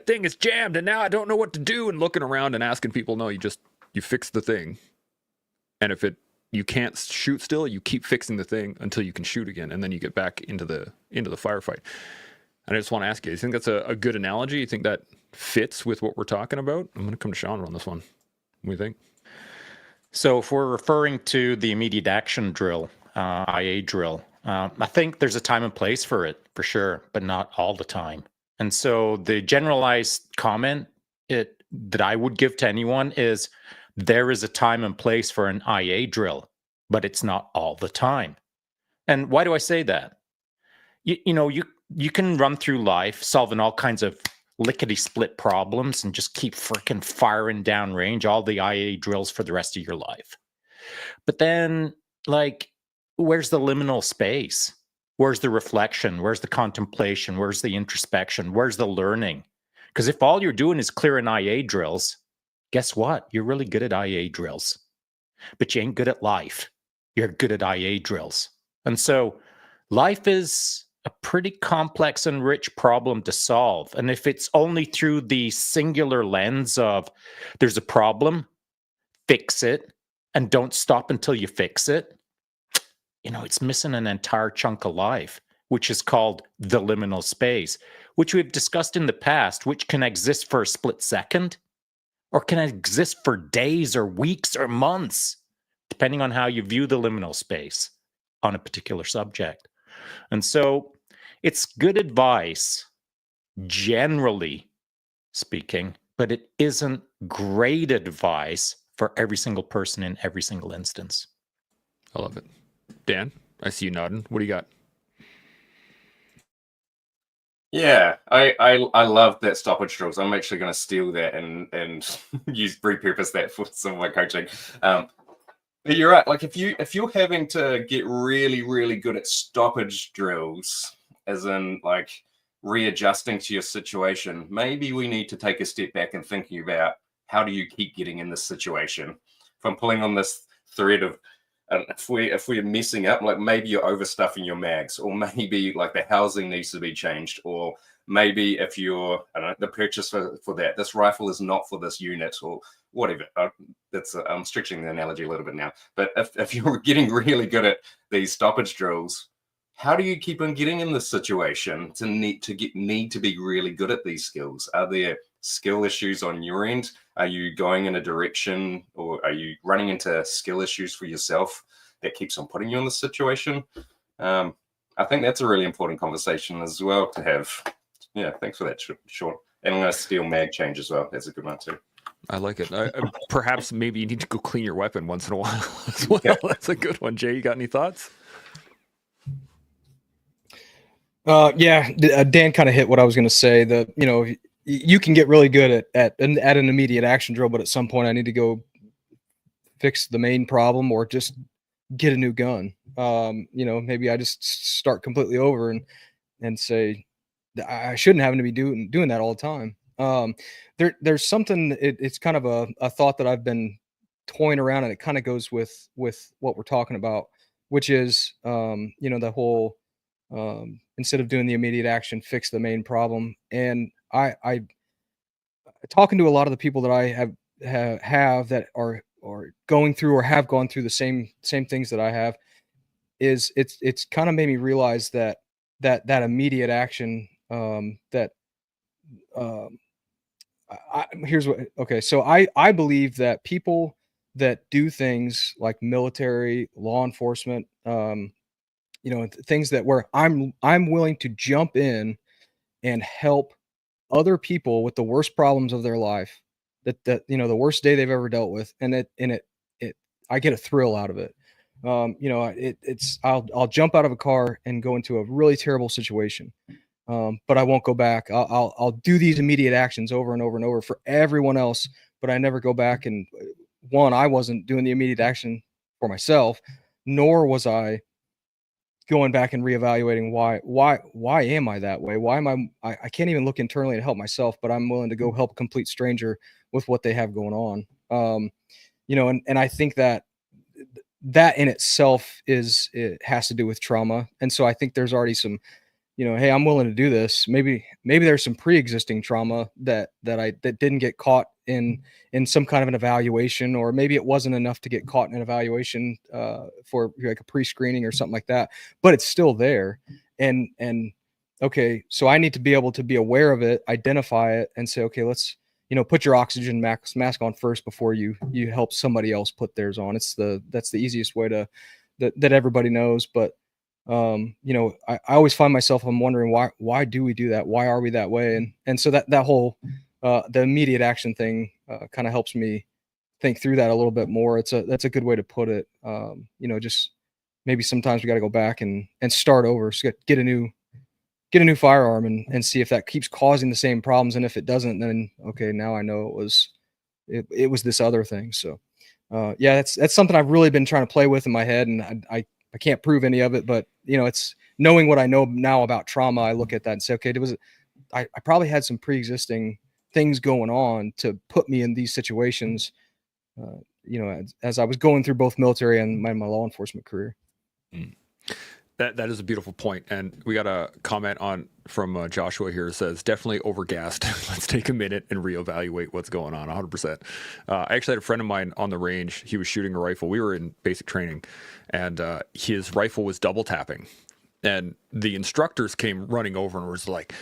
thing is jammed, and now I don't know what to do. And looking around and asking people, no, you fix the thing. And if you can't shoot still, you keep fixing the thing until you can shoot again, and then you get back into the firefight. And I just want to ask you think that's a good analogy? You think that fits with what we're talking about? I'm going to come to Sean on this one. What do you think? So if we're referring to the immediate action drill, IA drill, I think there's a time and place for it, for sure, but not all the time. And so the generalized comment that I would give to anyone is, there is a time and place for an IA drill, but it's not all the time. And why do I say that? You can run through life solving all kinds of lickety-split problems and just keep freaking firing downrange all the IA drills for the rest of your life. But then, like, where's the liminal space? Where's the reflection? Where's the contemplation? Where's the introspection? Where's the learning? Because if all you're doing is clearing IA drills, guess what? You're really good at IA drills, but you ain't good at life. You're good at IA drills. And so life is a pretty complex and rich problem to solve. And if it's only through the singular lens of there's a problem, fix it, and don't stop until you fix it, it's missing an entire chunk of life, which is called the liminal space, which we've discussed in the past, which can exist for a split second, or can exist for days or weeks or months, depending on how you view the liminal space on a particular subject. And so it's good advice, generally speaking, but it isn't great advice for every single person in every single instance. I love it. Dan, I see you nodding. What do you got? Yeah, I love that stoppage drills. I'm actually going to steal that and repurpose that for some of my coaching. But you're right. Like if you're having to get really, really good at stoppage drills, as in like readjusting to your situation, maybe we need to take a step back and thinking about how do you keep getting in this situation. If I'm pulling on this thread of if we're messing up, like maybe you're overstuffing your mags, or maybe like the housing needs to be changed, or maybe if you're the purchase for that, this rifle is not for this unit, or whatever. I'm stretching the analogy a little bit now, but if you're getting really good at these stoppage drills, how do you keep on getting in this situation to need to be really good at these skills? Are there skill issues on your end? Are you going in a direction, or are you running into skill issues for yourself that keeps on putting you in this situation? I think that's a really important conversation as well to have. Yeah, thanks for that, Sean. And I'm going to steal mag change as well. That's a good one too. I like it. Perhaps maybe you need to go clean your weapon once in a while as well. Yeah. That's a good one. Jay, you got any thoughts? Dan kind of hit what I was going to say. That, you know, you can get really good at an immediate action drill, but at some point I need to go fix the main problem or just get a new gun. You know, maybe I just start completely over and say I shouldn't have to be doing that all the time. There's something, it's kind of a thought that I've been toying around, and it kind of goes with what we're talking about, which is, you know, the whole, instead of doing the immediate action, fix the main problem. And I talking to a lot of the people that I have that are going through or have gone through the same things that I have, it's kind of made me realize that immediate action, here's what, okay. So I believe that people that do things like military, law enforcement, you know, things that where I'm willing to jump in and help other people with the worst problems of their life, that you know, the worst day they've ever dealt with, and it I get a thrill out of it. You know, it's I'll jump out of a car and go into a really terrible situation, but I won't go back. I'll do these immediate actions over and over and over for everyone else, but I never go back. And one, I wasn't doing the immediate action for myself, nor was I going back and reevaluating why am I that way? Why am I can't even look internally to help myself, but I'm willing to go help a complete stranger with what they have going on. You know, and I think that in itself it has to do with trauma. And so I think there's already some, you know, hey, I'm willing to do this. Maybe there's some pre-existing trauma that didn't get caught in some kind of an evaluation, or maybe it wasn't enough to get caught in an evaluation for like a pre-screening or something like that, but it's still there. And okay, so I need to be able to be aware of it, identify it, and say, okay, let's, you know, put your oxygen mask on first before you help somebody else put theirs on. That's the easiest way to that everybody knows. But you know, I always find myself, I'm wondering why do we do that? Why are we that way? And so that whole the immediate action thing kind of helps me think through that a little bit more. That's a good way to put it. You know, just maybe sometimes we got to go back and start over, so get a new firearm and see if that keeps causing the same problems. And if it doesn't, then okay, now I know it was this other thing. So yeah, that's something I've really been trying to play with in my head, and I can't prove any of it, but you know, it's knowing what I know now about trauma. I look at that and say, okay, I probably had some pre-existing things going on to put me in these situations, you know, as I was going through both military and my law enforcement career. That is a beautiful point. And we got a comment from Joshua here. It says, definitely overgassed. Let's take a minute and reevaluate what's going on. 100%. I actually had a friend of mine on the range. He was shooting a rifle. We were in basic training, and his rifle was double tapping. And the instructors came running over and was like,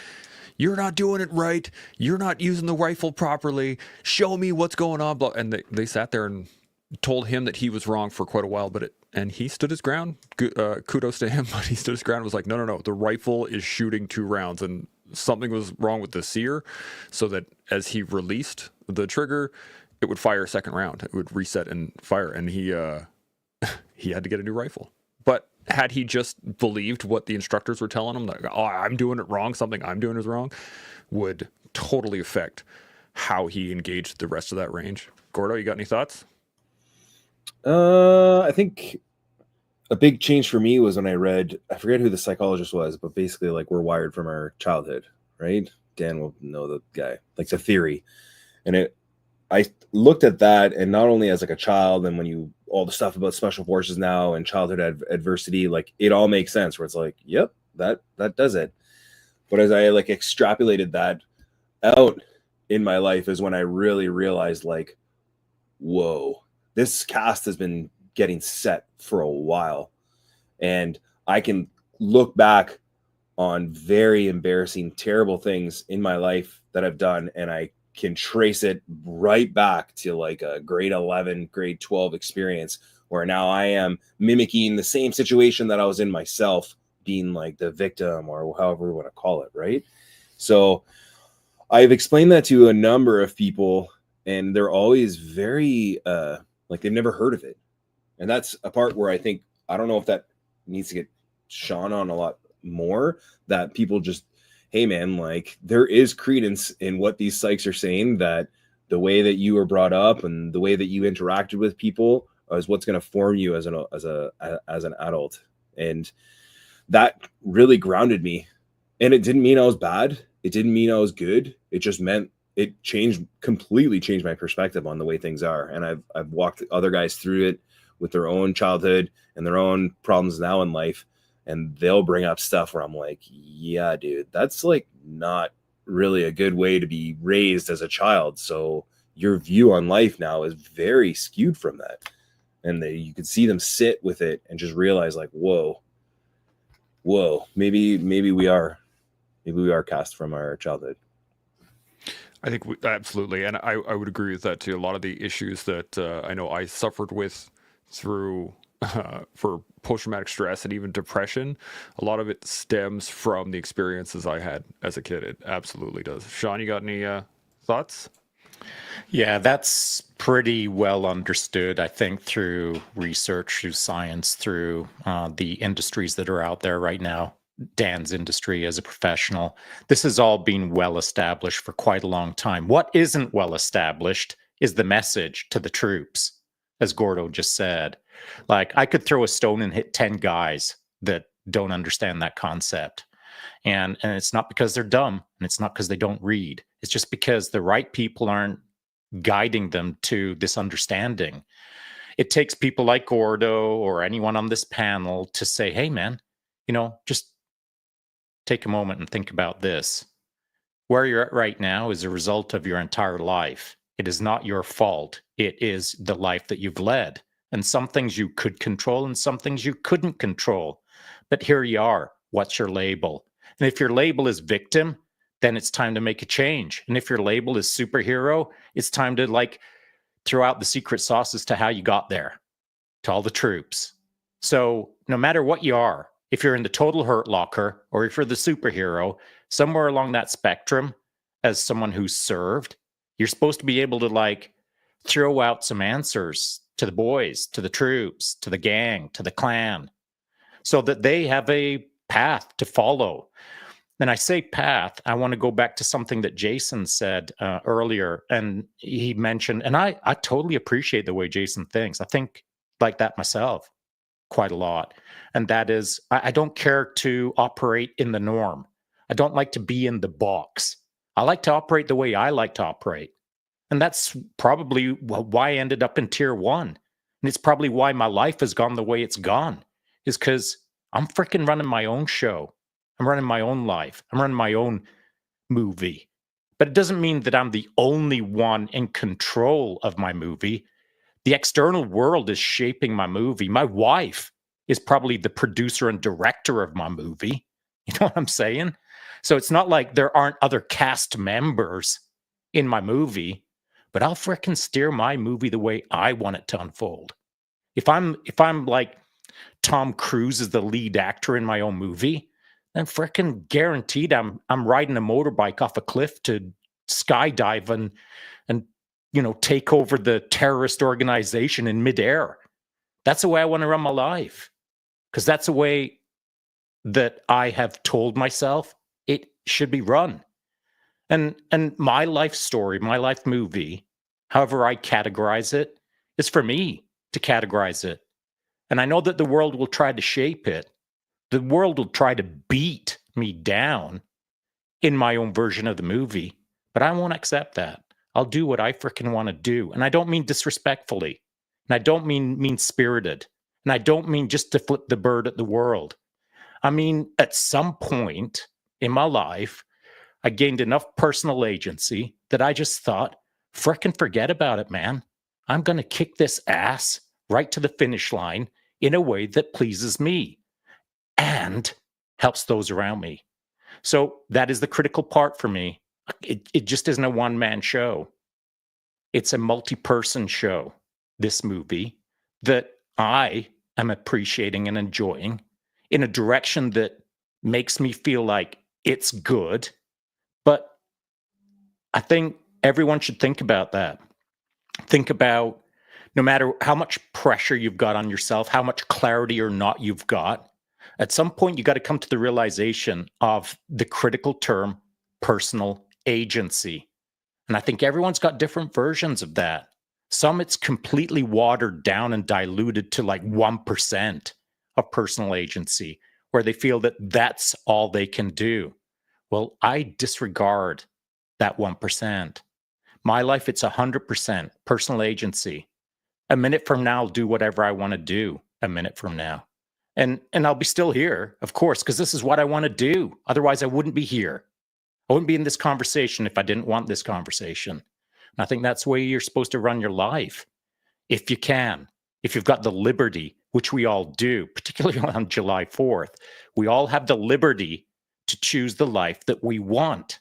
you're not doing it right. You're not using the rifle properly. Show me what's going on. And they sat there and told him that he was wrong for quite a while, and he stood his ground. Kudos to him, but he stood his ground and was like, no, the rifle is shooting 2 rounds, and something was wrong with the sear, so that as he released the trigger, it would fire a second round. It would reset and fire, and he had to get a new rifle. But had he just believed what the instructors were telling him, like, oh, I'm doing it wrong, something I'm doing is wrong, would totally affect how he engaged the rest of that range. Gordo, you got any thoughts? I think a big change for me was when I read, I forget who the psychologist was, but basically, like, we're wired from our childhood, right? Dan will know the guy, like the theory. And I looked at that, and not only as like a child, and when all the stuff about special forces now and childhood adversity, like it all makes sense, where it's like, yep, that does it. But as I like extrapolated that out in my life is when I really realized, like, whoa, this cast has been getting set for a while. And I can look back on very embarrassing, terrible things in my life that I've done, and I can trace it right back to like a grade 11, grade 12 experience where now I am mimicking the same situation that I was in myself, being like the victim or however we want to call it, right? So I've explained that to a number of people, and they're always very like they've never heard of it. And that's a part where I think, I don't know if that needs to get shone on a lot more, that people just, hey man, like there is credence in what these psychs are saying, that the way that you were brought up and the way that you interacted with people is what's going to form you as an adult. And that really grounded me. And it didn't mean I was bad. It didn't mean I was good. It just meant it completely changed my perspective on the way things are. And I've walked other guys through it with their own childhood and their own problems now in life. And they'll bring up stuff where I'm like, yeah, dude, that's like not really a good way to be raised as a child. So your view on life now is very skewed from that. And you could see them sit with it and just realize like, whoa, maybe we are cast from our childhood. I think absolutely. And I would agree with that too. A lot of the issues that I know I suffered with through for post-traumatic stress and even depression, a lot of it stems from the experiences I had as a kid. It absolutely does. Sean, you got any thoughts? Yeah, that's pretty well understood, I think, through research, through science, through the industries that are out there right now. Dan's industry as a professional. This has all been well established for quite a long time. What isn't well established is the message to the troops, as Gordo just said. Like, I could throw a stone and hit 10 guys that don't understand that concept. And it's not because they're dumb, and it's not because they don't read. It's just because the right people aren't guiding them to this understanding. It takes people like Gordo or anyone on this panel to say, hey, man, just take a moment and think about this. Where you're at right now is a result of your entire life. It is not your fault. It is the life that you've led. And some things you could control and some things you couldn't control. But here you are. What's your label? And if your label is victim, then it's time to make a change. And if your label is superhero, it's time to throw out the secret sauce as to how you got there to all the troops. So no matter what you are, if you're in the total hurt locker or if you're the superhero, somewhere along that spectrum, as someone who's served, you're supposed to be able to throw out some answers to the boys, to the troops, to the gang, to the clan, so that they have a path to follow. And I say path, I want to go back to something that Jason said earlier. And he mentioned, and I totally appreciate the way Jason thinks. I think like that myself quite a lot. And that is, I don't care to operate in the norm. I don't like to be in the box. I like to operate the way I like to operate. And that's probably why I ended up in tier 1. And it's probably why my life has gone the way it's gone, is because I'm freaking running my own show. I'm running my own life. I'm running my own movie. But it doesn't mean that I'm the only one in control of my movie. The external world is shaping my movie. My wife is probably the producer and director of my movie. You know what I'm saying? So it's not like there aren't other cast members in my movie, but I'll frickin' steer my movie the way I want it to unfold. If I'm like Tom Cruise is the lead actor in my own movie, then frickin' guaranteed I'm riding a motorbike off a cliff to skydive and take over the terrorist organization in midair. That's the way I want to run my life, because that's the way that I have told myself it should be run. And my life story, my life movie, however I categorize it, is for me to categorize it. And I know that the world will try to shape it. The world will try to beat me down in my own version of the movie, but I won't accept that. I'll do what I freaking want to do. And I don't mean disrespectfully. And I don't mean mean-spirited. And I don't mean just to flip the bird at the world. I mean, at some point in my life, I gained enough personal agency that I just thought, frickin' forget about it, man. I'm going to kick this ass right to the finish line in a way that pleases me and helps those around me. So that is the critical part for me. it just isn't a one-man show. It's a multi-person show, this movie, that I am appreciating and enjoying in a direction that makes me feel like it's good. But I think everyone should think about that. Think about, no matter how much pressure you've got on yourself, how much clarity or not you've got, at some point you got to come to the realization of the critical term personal agency. And I think everyone's got different versions of that. Some it's completely watered down and diluted to like 1% of personal agency, where they feel that that's all they can do. Well, I disregard that 1%. My life, it's 100% personal agency. A minute from now, I'll do whatever I want to do a minute from now. And I'll be still here, of course, because this is what I want to do. Otherwise, I wouldn't be here. I wouldn't be in this conversation if I didn't want this conversation. And I think that's the way you're supposed to run your life. If you can, if you've got the liberty, which we all do, particularly on July 4th, we all have the liberty to choose the life that we want.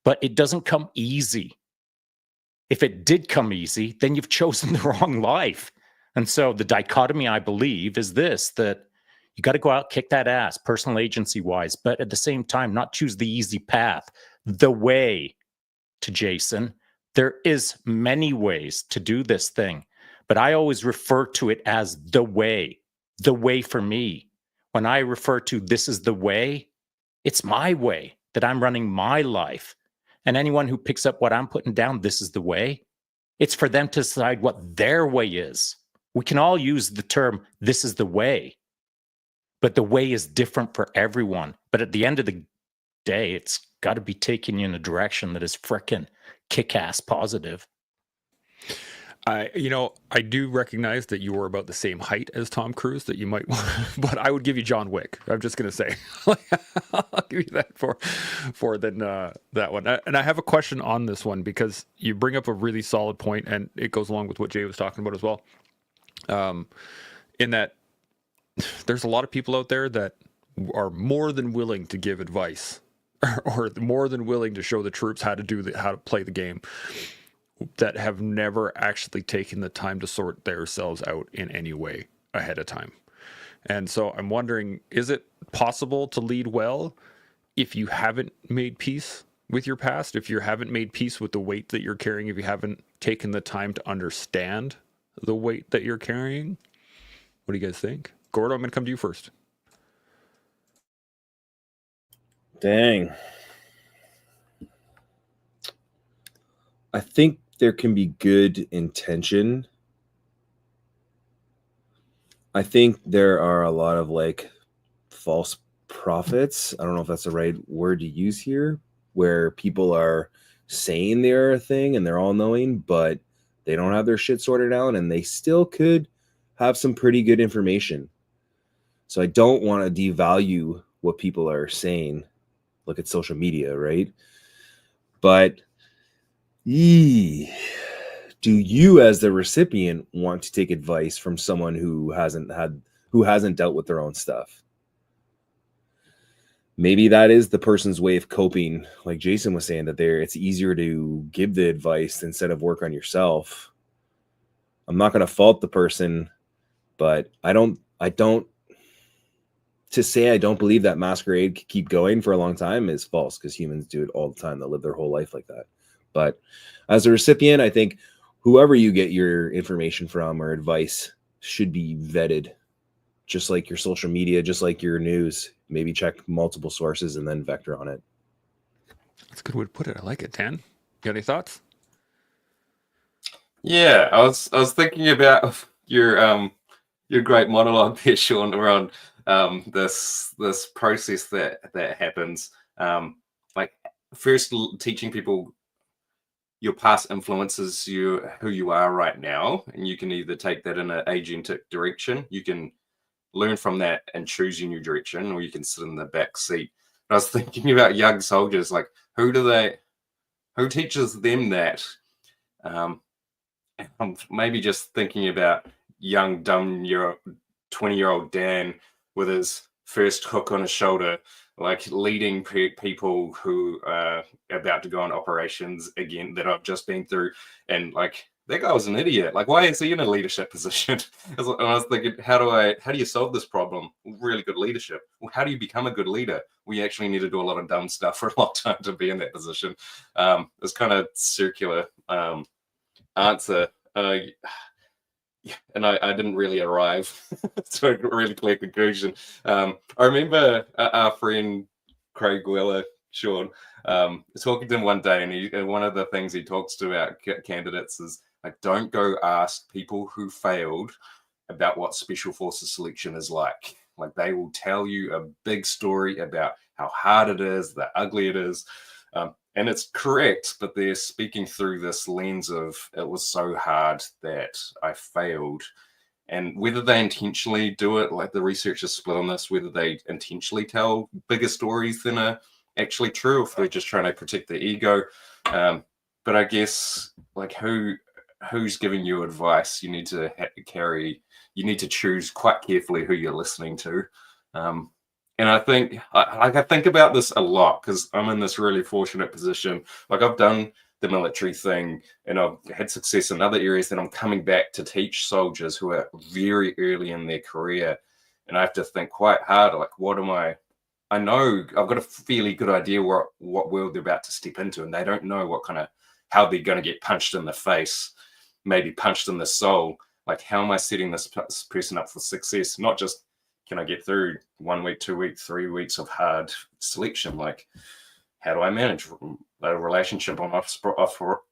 But it doesn't come easy. If it did come easy, then you've chosen the wrong life. And so the dichotomy, I believe, is this, that you got to go out, kick that ass, personal agency wise, but at the same time, not choose the easy path, the way to Jason. There is many ways to do this thing, but I always refer to it as the way for me. When I refer to this is the way, it's my way that I'm running my life. And anyone who picks up what I'm putting down, this is the way, it's for them to decide what their way is. We can all use the term, this is the way, but the way is different for everyone. But at the end of the day, it's got to be taking you in a direction that is frickin' kick-ass positive. I do recognize that you were about the same height as Tom Cruise, that you might want, but I would give you John Wick. I'm just going to say, I'll give you that for that one. And I have a question on this one, because you bring up a really solid point, and it goes along with what Jay was talking about as well. In that there's a lot of people out there that are more than willing to give advice or more than willing to show the troops how to play the game, that have never actually taken the time to sort themselves out in any way ahead of time. And so I'm wondering, is it possible to lead well if you haven't made peace with your past, if you haven't made peace with the weight that you're carrying, if you haven't taken the time to understand the weight that you're carrying? What do you guys think? Gordo, I'm going to come to you first. Dang. I think there can be good intention. I think there are a lot of like false prophets. I don't know if that's the right word to use here, where people are saying they're a thing and they're all knowing, but they don't have their shit sorted out, and they still could have some pretty good information. So I don't want to devalue what people are saying. Look at social media, right? But do you, as the recipient, want to take advice from someone who hasn't dealt with their own stuff? Maybe that is the person's way of coping. Like Jason was saying, that it's easier to give the advice instead of work on yourself. I'm not going to fault the person, but I don't to say I don't believe that masquerade could keep going for a long time is false, because humans do it all the time. They live their whole life like that. But as a recipient, I think whoever you get your information from or advice should be vetted, just like your social media, just like your news. Maybe check multiple sources and then vector on it. That's a good way to put it. I like it. Dan, you got any thoughts? Yeah, I was thinking about your great monologue there, Sean, around this process that happens. Like first teaching people your past influences who you are right now, and you can either take that in an agentic direction. You can learn from that and choose your new direction, or you can sit in the back seat. And I was thinking about young soldiers, like who teaches them that? I'm maybe just thinking about young, dumb 20-year-old Dan with his first hook on his shoulder, like leading people who are about to go on operations again that I've just been through, and like that guy was an idiot. Like, why is he in a leadership position? And I was thinking, how do you solve this problem? Really good leadership. Well, how do you become a good leader? We actually need to do a lot of dumb stuff for a long time to be in that position. It's kind of circular answer. Yeah, and I didn't really arrive to a really clear conclusion. I remember our friend Craig Weller, Sean, talking to him one day, and one of the things he talks to about candidates is like, don't go ask people who failed about what special forces selection is like. Like, they will tell you a big story about how hard it is, how ugly it is. And it's correct, but they're speaking through this lens of it was so hard that I failed. And whether they intentionally do it, like the research is split on this, whether they intentionally tell bigger stories than are actually true, if they're just trying to protect their ego. But I guess, like, who's giving you advice? You need to choose quite carefully who you're listening to. And I think I think about this a lot because I'm in this really fortunate position. Like, I've done the military thing and I've had success in other areas that I'm coming back to teach soldiers who are very early in their career. And I have to think quite hard, like, I know I've got a fairly good idea what world they're about to step into, and they don't know how they're going to get punched in the face, maybe punched in the soul. Like, how am I setting this person up for success? Not just, can I get through 1 week, 2 weeks, 3 weeks of hard selection? Like, how do I manage a relationship on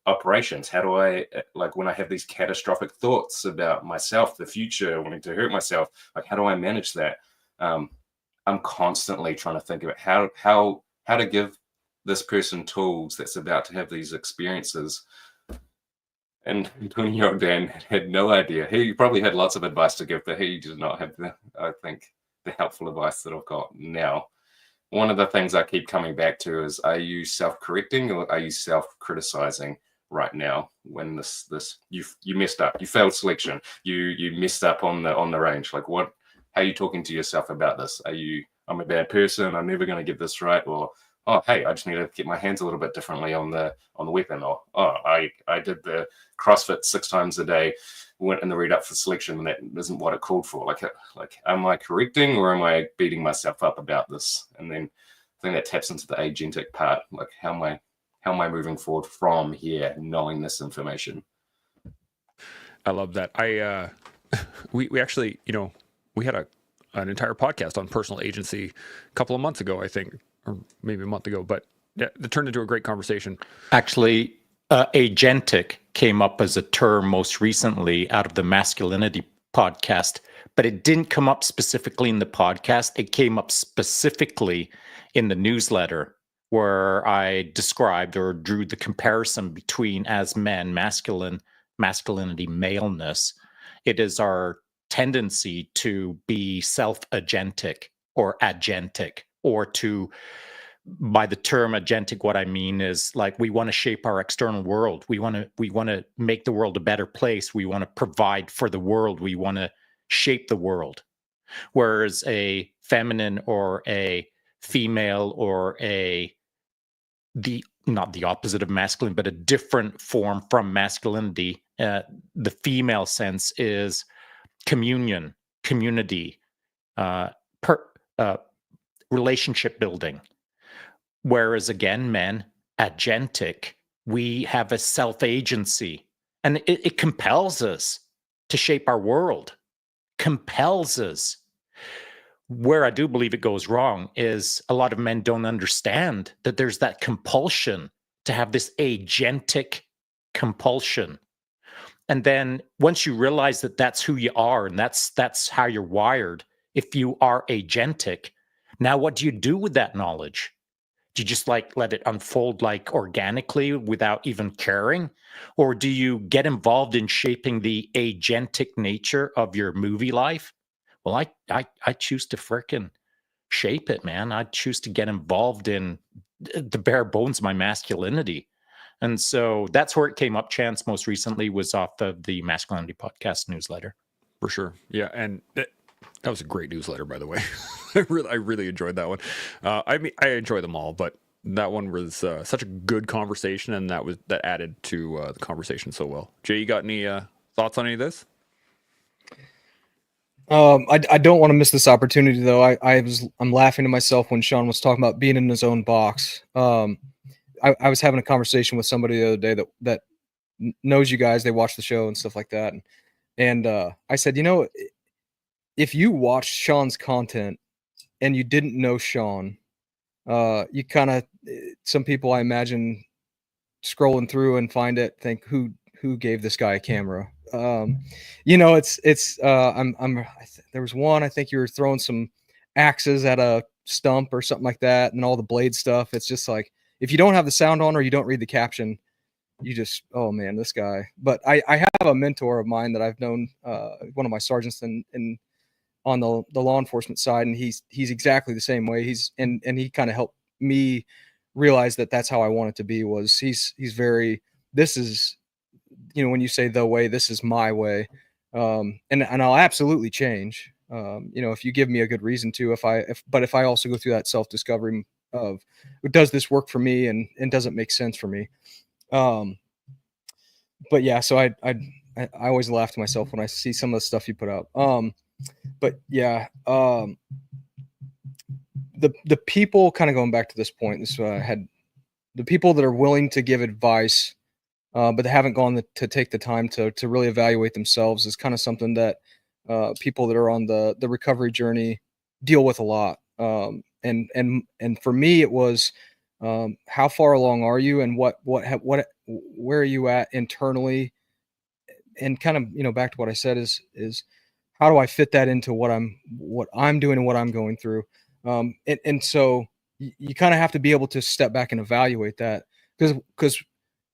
operations? How do I, like, when I have these catastrophic thoughts about myself, the future, wanting to hurt myself, like, how do I manage that? I'm constantly trying to think about how to give this person tools that's about to have these experiences. And 20-year-old Dan had no idea. He probably had lots of advice to give, but he did not have the helpful advice that I've got now. One of the things I keep coming back to is, are you self-correcting or are you self-criticizing right now? When you messed up, you failed selection, you messed up on the range. Like, how are you talking to yourself about this? I'm a bad person, I'm never going to get this right, or, oh, hey, I just need to get my hands a little bit differently on the weapon, or, oh, I did the CrossFit 6 times a day, went in the read up for selection, and that isn't what it called for. Like, am I correcting or am I beating myself up about this? And then I think that taps into the agentic part. Like, how am I moving forward from here, knowing this information? I love that. We actually, we had an entire podcast on personal agency a couple of months ago, I think, or maybe a month ago, but yeah, it turned into a great conversation. Actually, agentic came up as a term most recently out of the masculinity podcast, but it didn't come up specifically in the podcast. It came up specifically in the newsletter, where I described or drew the comparison between, as men, masculinity, maleness. It is our tendency to be self-agentic or agentic, or to, by the term agentic, what I mean is, like, we want to shape our external world. We want to make the world a better place. We want to provide for the world. We want to shape the world. Whereas a feminine or a female or not the opposite of masculine, but a different form from masculinity, the female sense is communion, community, relationship building. Whereas, again, men, agentic, we have a self-agency, and it compels us to shape our world, compels us. Where I do believe it goes wrong is a lot of men don't understand that there's that compulsion to have this agentic compulsion. And then once you realize that that's who you are and that's how you're wired, if you are agentic, now what do you do with that knowledge? Do you just let it unfold organically without even caring? Or do you get involved in shaping the agentic nature of your movie life? Well, I choose to frickin' shape it, man. I choose to get involved in the bare bones of my masculinity. And so that's where it came up. Chance most recently was off of the Masculinity Podcast newsletter. For sure. Yeah. And That was a great newsletter, by the way. I really enjoyed that one. I mean, I enjoy them all, but that one was such a good conversation, and that added to the conversation so well. Jay, you got any thoughts on any of this? I don't want to miss this opportunity though. I'm laughing to myself when Sean was talking about being in his own box. I was having a conversation with somebody the other day that knows you guys. They watch the show and stuff like that, and I said, if you watched Sean's content and you didn't know Sean, you kind of, some people I imagine scrolling through and find it, think who gave this guy a camera. There was one, I think you were throwing some axes at a stump or something like that, and all the blade stuff. It's just like, if you don't have the sound on or you don't read the caption, you just, oh man, this guy. But I have a mentor of mine that I've known, one of my sergeants in on the law enforcement side, and he's exactly the same way. And he kind of helped me realize that that's how I want it to be. Was he's very, this is, when you say the way, this is my way. And I'll absolutely change. If you give me a good reason to, if I also go through that self-discovery of, does this work for me, and does it make sense for me? But yeah, so I always laugh to myself when I see some of the stuff you put out. But yeah, the people, kind of going back to this point, had the people that are willing to give advice, but they haven't gone to take the time to really evaluate themselves, is kind of something that people that are on the recovery journey deal with a lot. And for me, it was, how far along are you, and where are you at internally? And kind of, back to what I said is how do I fit that into what I'm doing and what I'm going through? And so you kind of have to be able to step back and evaluate that, because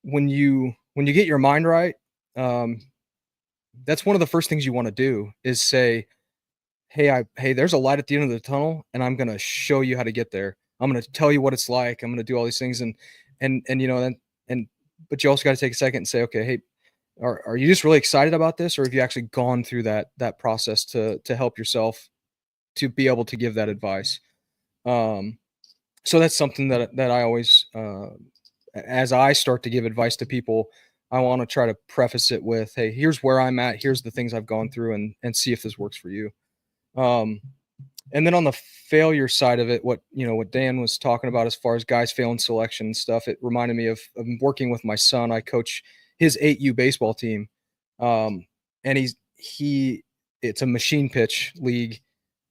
when you get your mind right, that's one of the first things you want to do, is say, hey, there's a light at the end of the tunnel, and I'm going to show you how to get there. I'm going to tell you what it's like. I'm going to do all these things. But you also got to take a second and say, okay, hey, are you just really excited about this, or have you actually gone through that process to help yourself to be able to give that advice? So that's something that I always, as I start to give advice to people, I want to try to preface it with, hey, here's where I'm at. Here's the things I've gone through, and see if this works for you. And then on the failure side of it, what Dan was talking about as far as guys failing selection and stuff, it reminded me of working with my son. I coach his 8U baseball team. And it's a machine pitch league,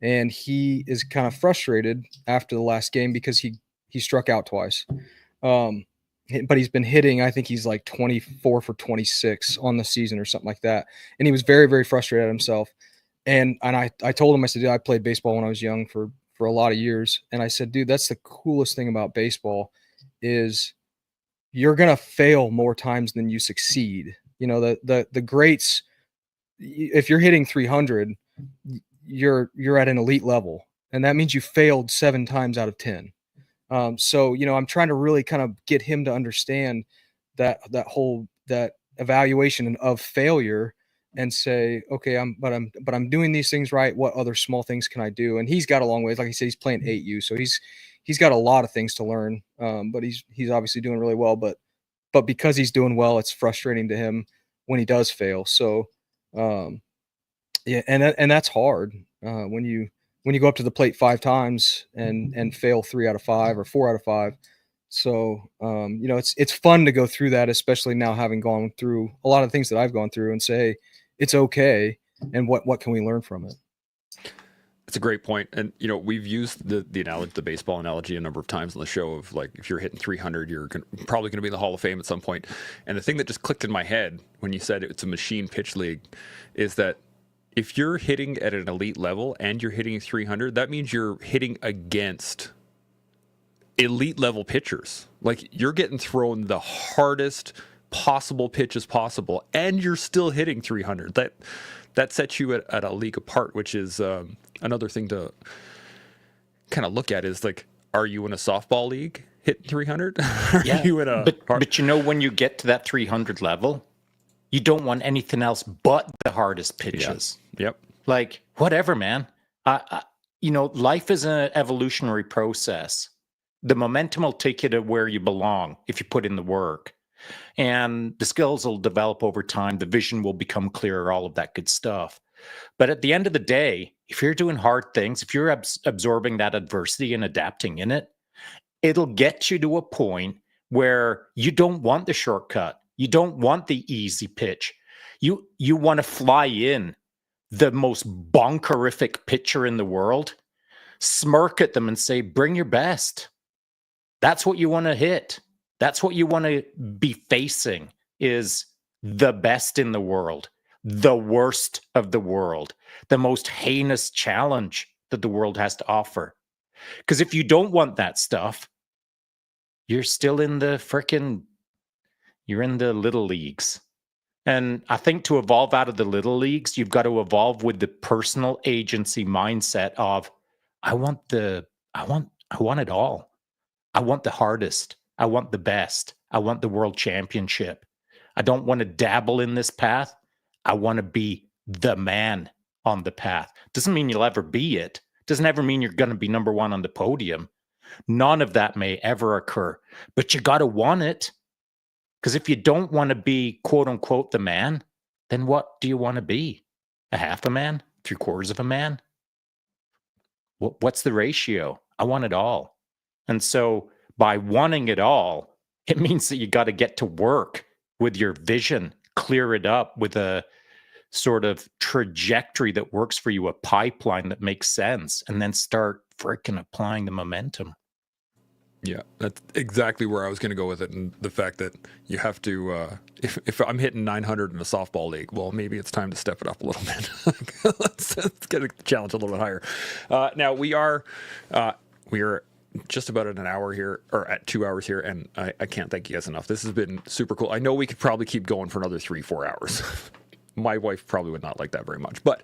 and he is kind of frustrated after the last game because he struck out twice. But he's been hitting, I think he's like 24 for 26 on the season or something like that. And he was very, very frustrated at himself. And I told him, I said, dude, I played baseball when I was young for a lot of years. And I said, dude, that's the coolest thing about baseball, is you're going to fail more times than you succeed. The greats, if you're hitting 300, you're at an elite level, and that means you failed 7 times out of 10. So, I'm trying to really kind of get him to understand that evaluation of failure, and say, okay, I'm doing these things right. What other small things can I do? And he's got a long way. Like he said, he's playing 8U, so he's got a lot of things to learn. But he's obviously doing really well. But because he's doing well, it's frustrating to him when he does fail. So, yeah, and that's hard when you go up to the plate 5 times and fail 3 out of 5 or 4 out of 5. So, it's fun to go through that, especially now having gone through a lot of things that I've gone through, and say, hey, it's okay. And what can we learn from it? It's a great point. And, we've used the baseball analogy a number of times on the show of, like, if you're hitting 300, you're probably going to be in the Hall of Fame at some point. And the thing that just clicked in my head when you said it's a machine pitch league is that if you're hitting at an elite level and you're hitting 300, that means you're hitting against elite level pitchers. Like, you're getting thrown the hardest possible pitches possible, and you're still hitting 300. That sets you at a league apart, which is another thing to kind of look at, is like, are you in a softball league hitting 300? Yeah, Are you in a but when you get to that 300 level, you don't want anything else but the hardest pitches. Yeah. Yep. Like, whatever, man. Life is an evolutionary process. The momentum will take you to where you belong if you put in the work. And the skills will develop over time. The vision will become clearer, all of that good stuff. But at the end of the day, if you're doing hard things, if you're absorbing that adversity and adapting in it, it'll get you to a point where you don't want the shortcut. You don't want the easy pitch. You want to fly in the most bonkerific pitcher in the world, smirk at them and say, bring your best. That's what you want to hit. That's what you want to be facing, is the best in the world, the worst of the world, the most heinous challenge that the world has to offer. Because if you don't want that stuff, you're still in the you're in the little leagues. And I think to evolve out of the little leagues, you've got to evolve with the personal agency mindset of, I want it all. I want the hardest. I want the best. I want the world championship. I don't want to dabble in this path. I want to be the man on the path. Doesn't mean you'll ever be it. Doesn't ever mean you're going to be number one on the podium. None of that may ever occur, but you got to want it. Because if you don't want to be, quote unquote, the man, then what do you want to be? A half a man? 3/4 of a man? What's the ratio? I want it all. And so by wanting it all, it means that you got to get to work with your vision, clear it up with a sort of trajectory that works for you, a pipeline that makes sense, and then start freaking applying the momentum. Yeah, that's exactly where I was going to go with it. And the fact that you have to, if I'm hitting 900 in a softball league, well, maybe it's time to step it up a little bit. let's get the challenge a little bit higher. Now we are just about at an hour here, or at 2 hours here, and I can't thank you guys enough. This has been super cool. I know we could probably keep going for another 3-4 hours. My wife probably would not like that very much, but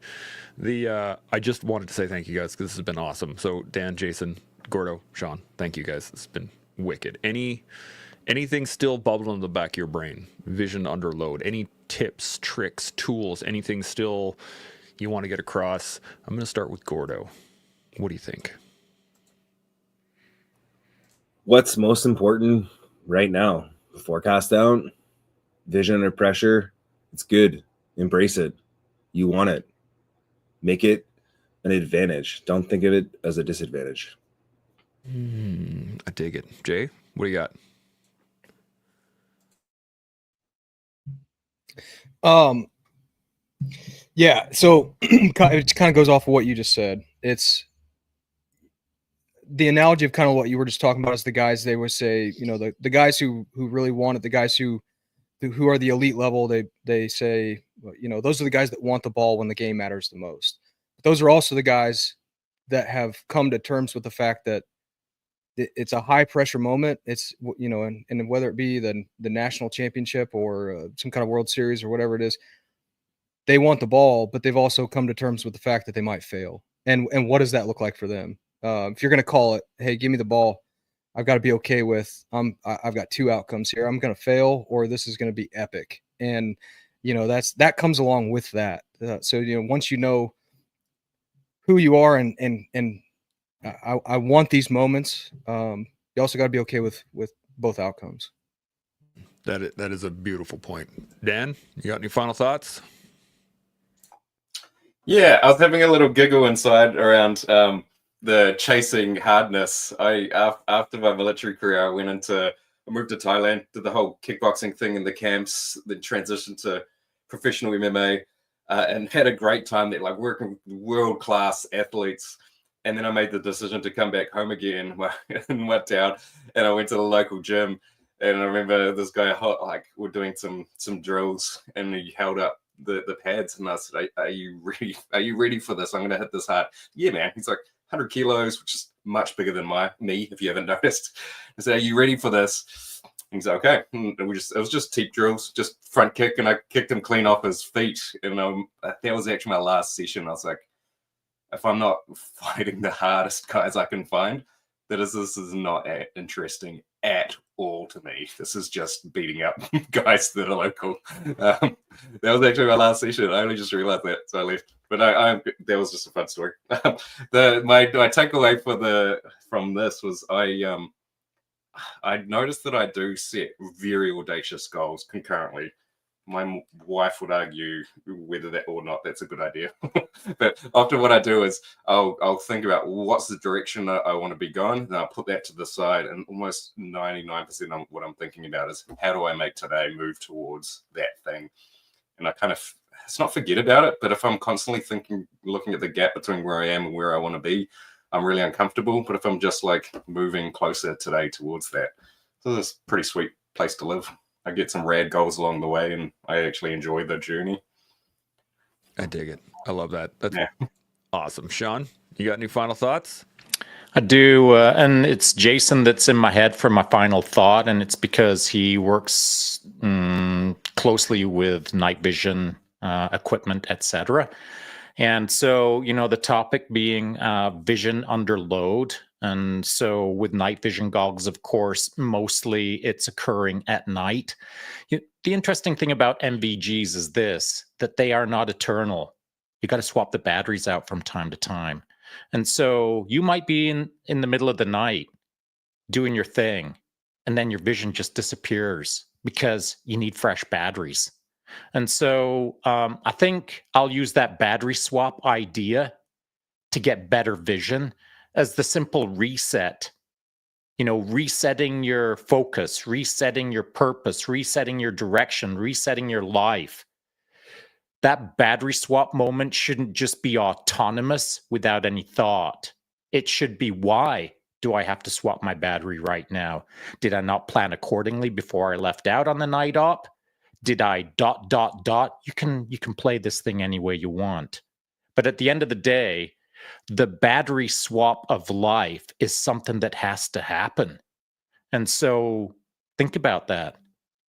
I just wanted to say thank you guys, because this has been awesome. So Dan, Jason, Gordo, Sean, thank you guys. It's been wicked. Anything still bubbling in the back of your brain? Vision under load. Any tips, tricks, tools? Anything still you want to get across? I'm going to start with Gordo. What do you think? What's most important right now? Forecast out, vision under pressure. It's good. Embrace it. You want it. Make it an advantage. Don't think of it as a disadvantage. I dig it. Jay, what do you got? Yeah, so it kind of goes off of what you just said. It's the analogy of kind of what you were just talking about is the guys, they would say, the guys who really want it, the guys who are the elite level, they say, those are the guys that want the ball when the game matters the most. But those are also the guys that have come to terms with the fact that it's a high pressure moment. It's, and whether it be the national championship or some kind of World Series or whatever it is, they want the ball, but they've also come to terms with the fact that they might fail. And what does that look like for them? If you're going to call it, hey, give me the ball, I've got to be okay with, I've got two outcomes here. I'm going to fail, or this is going to be epic. And, that comes along with that. So, once you know who you are and I want these moments, you also got to be okay with both outcomes. That is a beautiful point. Dan, you got any final thoughts? Yeah, I was having a little giggle inside around the chasing hardness. After my military career, I moved to Thailand, did the whole kickboxing thing in the camps, then transitioned to professional MMA, and had a great time there, like working with world-class athletes. And then I made the decision to come back home again in my town, and I went to the local gym. And I remember this guy, we're doing some drills, and he held up the pads, and I said, "Are you ready? Are you ready for this? I'm going to hit this hard." Yeah, man. He's like 100 kilos, which is much bigger than me, if you haven't noticed. I said, "Are you ready for this?" He's like, "Okay." And it was just teep drills, just front kick, and I kicked him clean off his feet. And that was actually my last session. I was like, if I'm not fighting the hardest guys I can find, this is not interesting at all to me. This is just beating up guys that are local. That was actually my last session. I only just realized that, so I left. But I that was just a fun story. My takeaway from this was I noticed that I do set very audacious goals concurrently. My wife would argue whether that or not that's a good idea. But often what I do is I'll think about what's the direction that I want to be going, and I'll put that to the side. And almost 99% of what I'm thinking about is how do I make today move towards that thing? And I kind of, it's not forget about it, but if I'm constantly looking at the gap between where I am and where I want to be, I'm really uncomfortable. But if I'm just like moving closer today towards that, so it's a pretty sweet place to live. I get some rad goals along the way, and I actually enjoy the journey. I dig it. I love that. That's awesome. Sean, you got any final thoughts? I do, and it's Jason that's in my head for my final thought, and it's because he works closely with night vision equipment, etc. And so, the topic being vision under load. And so with night vision goggles, of course, mostly it's occurring at night. The interesting thing about NVGs is that they are not eternal. You got to swap the batteries out from time to time. And so you might be in the middle of the night doing your thing, and then your vision just disappears because you need fresh batteries. And so I think I'll use that battery swap idea to get better vision as the simple reset, resetting your focus, resetting your purpose, resetting your direction, resetting your life. That battery swap moment shouldn't just be autonomous without any thought. It should be, why do I have to swap my battery right now? Did I not plan accordingly before I left out on the night op? Did I ... You can play this thing any way you want. But at the end of the day, the battery swap of life is something that has to happen. And so think about that.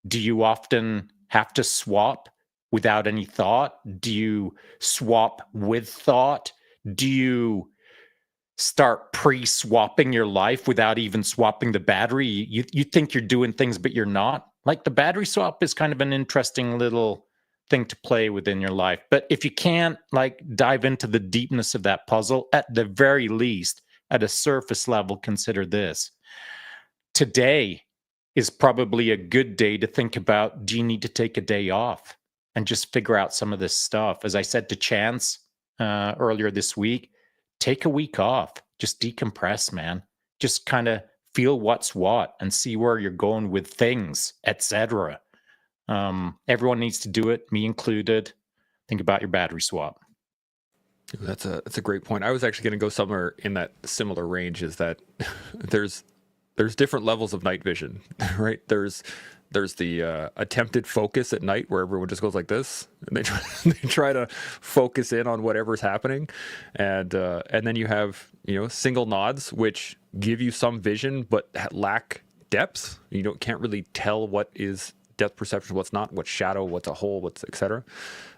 Do you often have to swap without any thought? Do you swap with thought? Do you start pre-swapping your life without even swapping the battery? You think you're doing things, but you're not. Like, the battery swap is kind of an interesting little thing to play within your life. But if you can't dive into the deepness of that puzzle, at the very least, at a surface level, consider this. Today is probably a good day to think about, do you need to take a day off and just figure out some of this stuff? As I said to Chance earlier this week, take a week off. Just decompress, man. Just kind of feel what's what and see where you're going with things, etc. Everyone needs to do it, me included. Think about your battery swap. That's a great point. I was actually going to go somewhere in that similar range, is that there's different levels of night vision, right? There's the attempted focus at night, where everyone just goes like this, and they try to focus in on whatever's happening, and then you have single nods, which give you some vision but lack depth. You can't really tell what is depth perception, what's not, what's shadow, what's a hole, what's etc.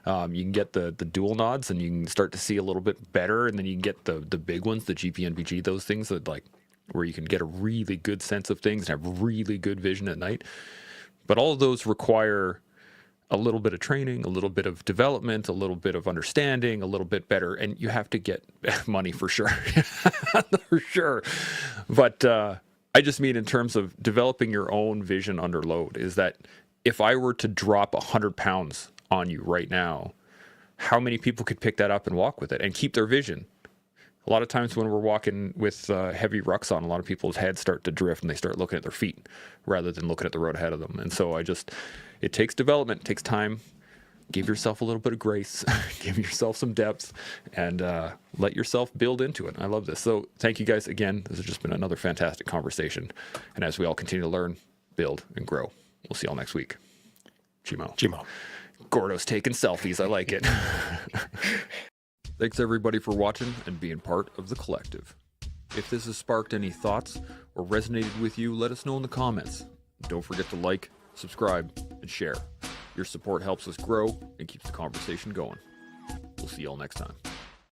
You can get the dual nods, and you can start to see a little bit better, and then you can get the big ones, the GPNVG, those things that where you can get a really good sense of things and have really good vision at night. But all of those require a little bit of training, a little bit of development, a little bit of understanding, a little bit better, and you have to get money for sure, for sure. But I just mean in terms of developing your own vision under load, is that if I were to drop 100 pounds on you right now, how many people could pick that up and walk with it and keep their vision? A lot of times when we're walking with heavy rucks on, a lot of people's heads start to drift and they start looking at their feet rather than looking at the road ahead of them. And so it takes development, it takes time. Give yourself a little bit of grace, give yourself some depth, and let yourself build into it. I love this. So thank you guys again. This has just been another fantastic conversation. And as we all continue to learn, build, and grow, we'll see you all next week. Chimo. Gordo's taking selfies. I like it. Thanks everybody for watching and being part of the collective. If this has sparked any thoughts or resonated with you, let us know in the comments. Don't forget to like, subscribe, and share. Your support helps us grow and keeps the conversation going. We'll see you all next time.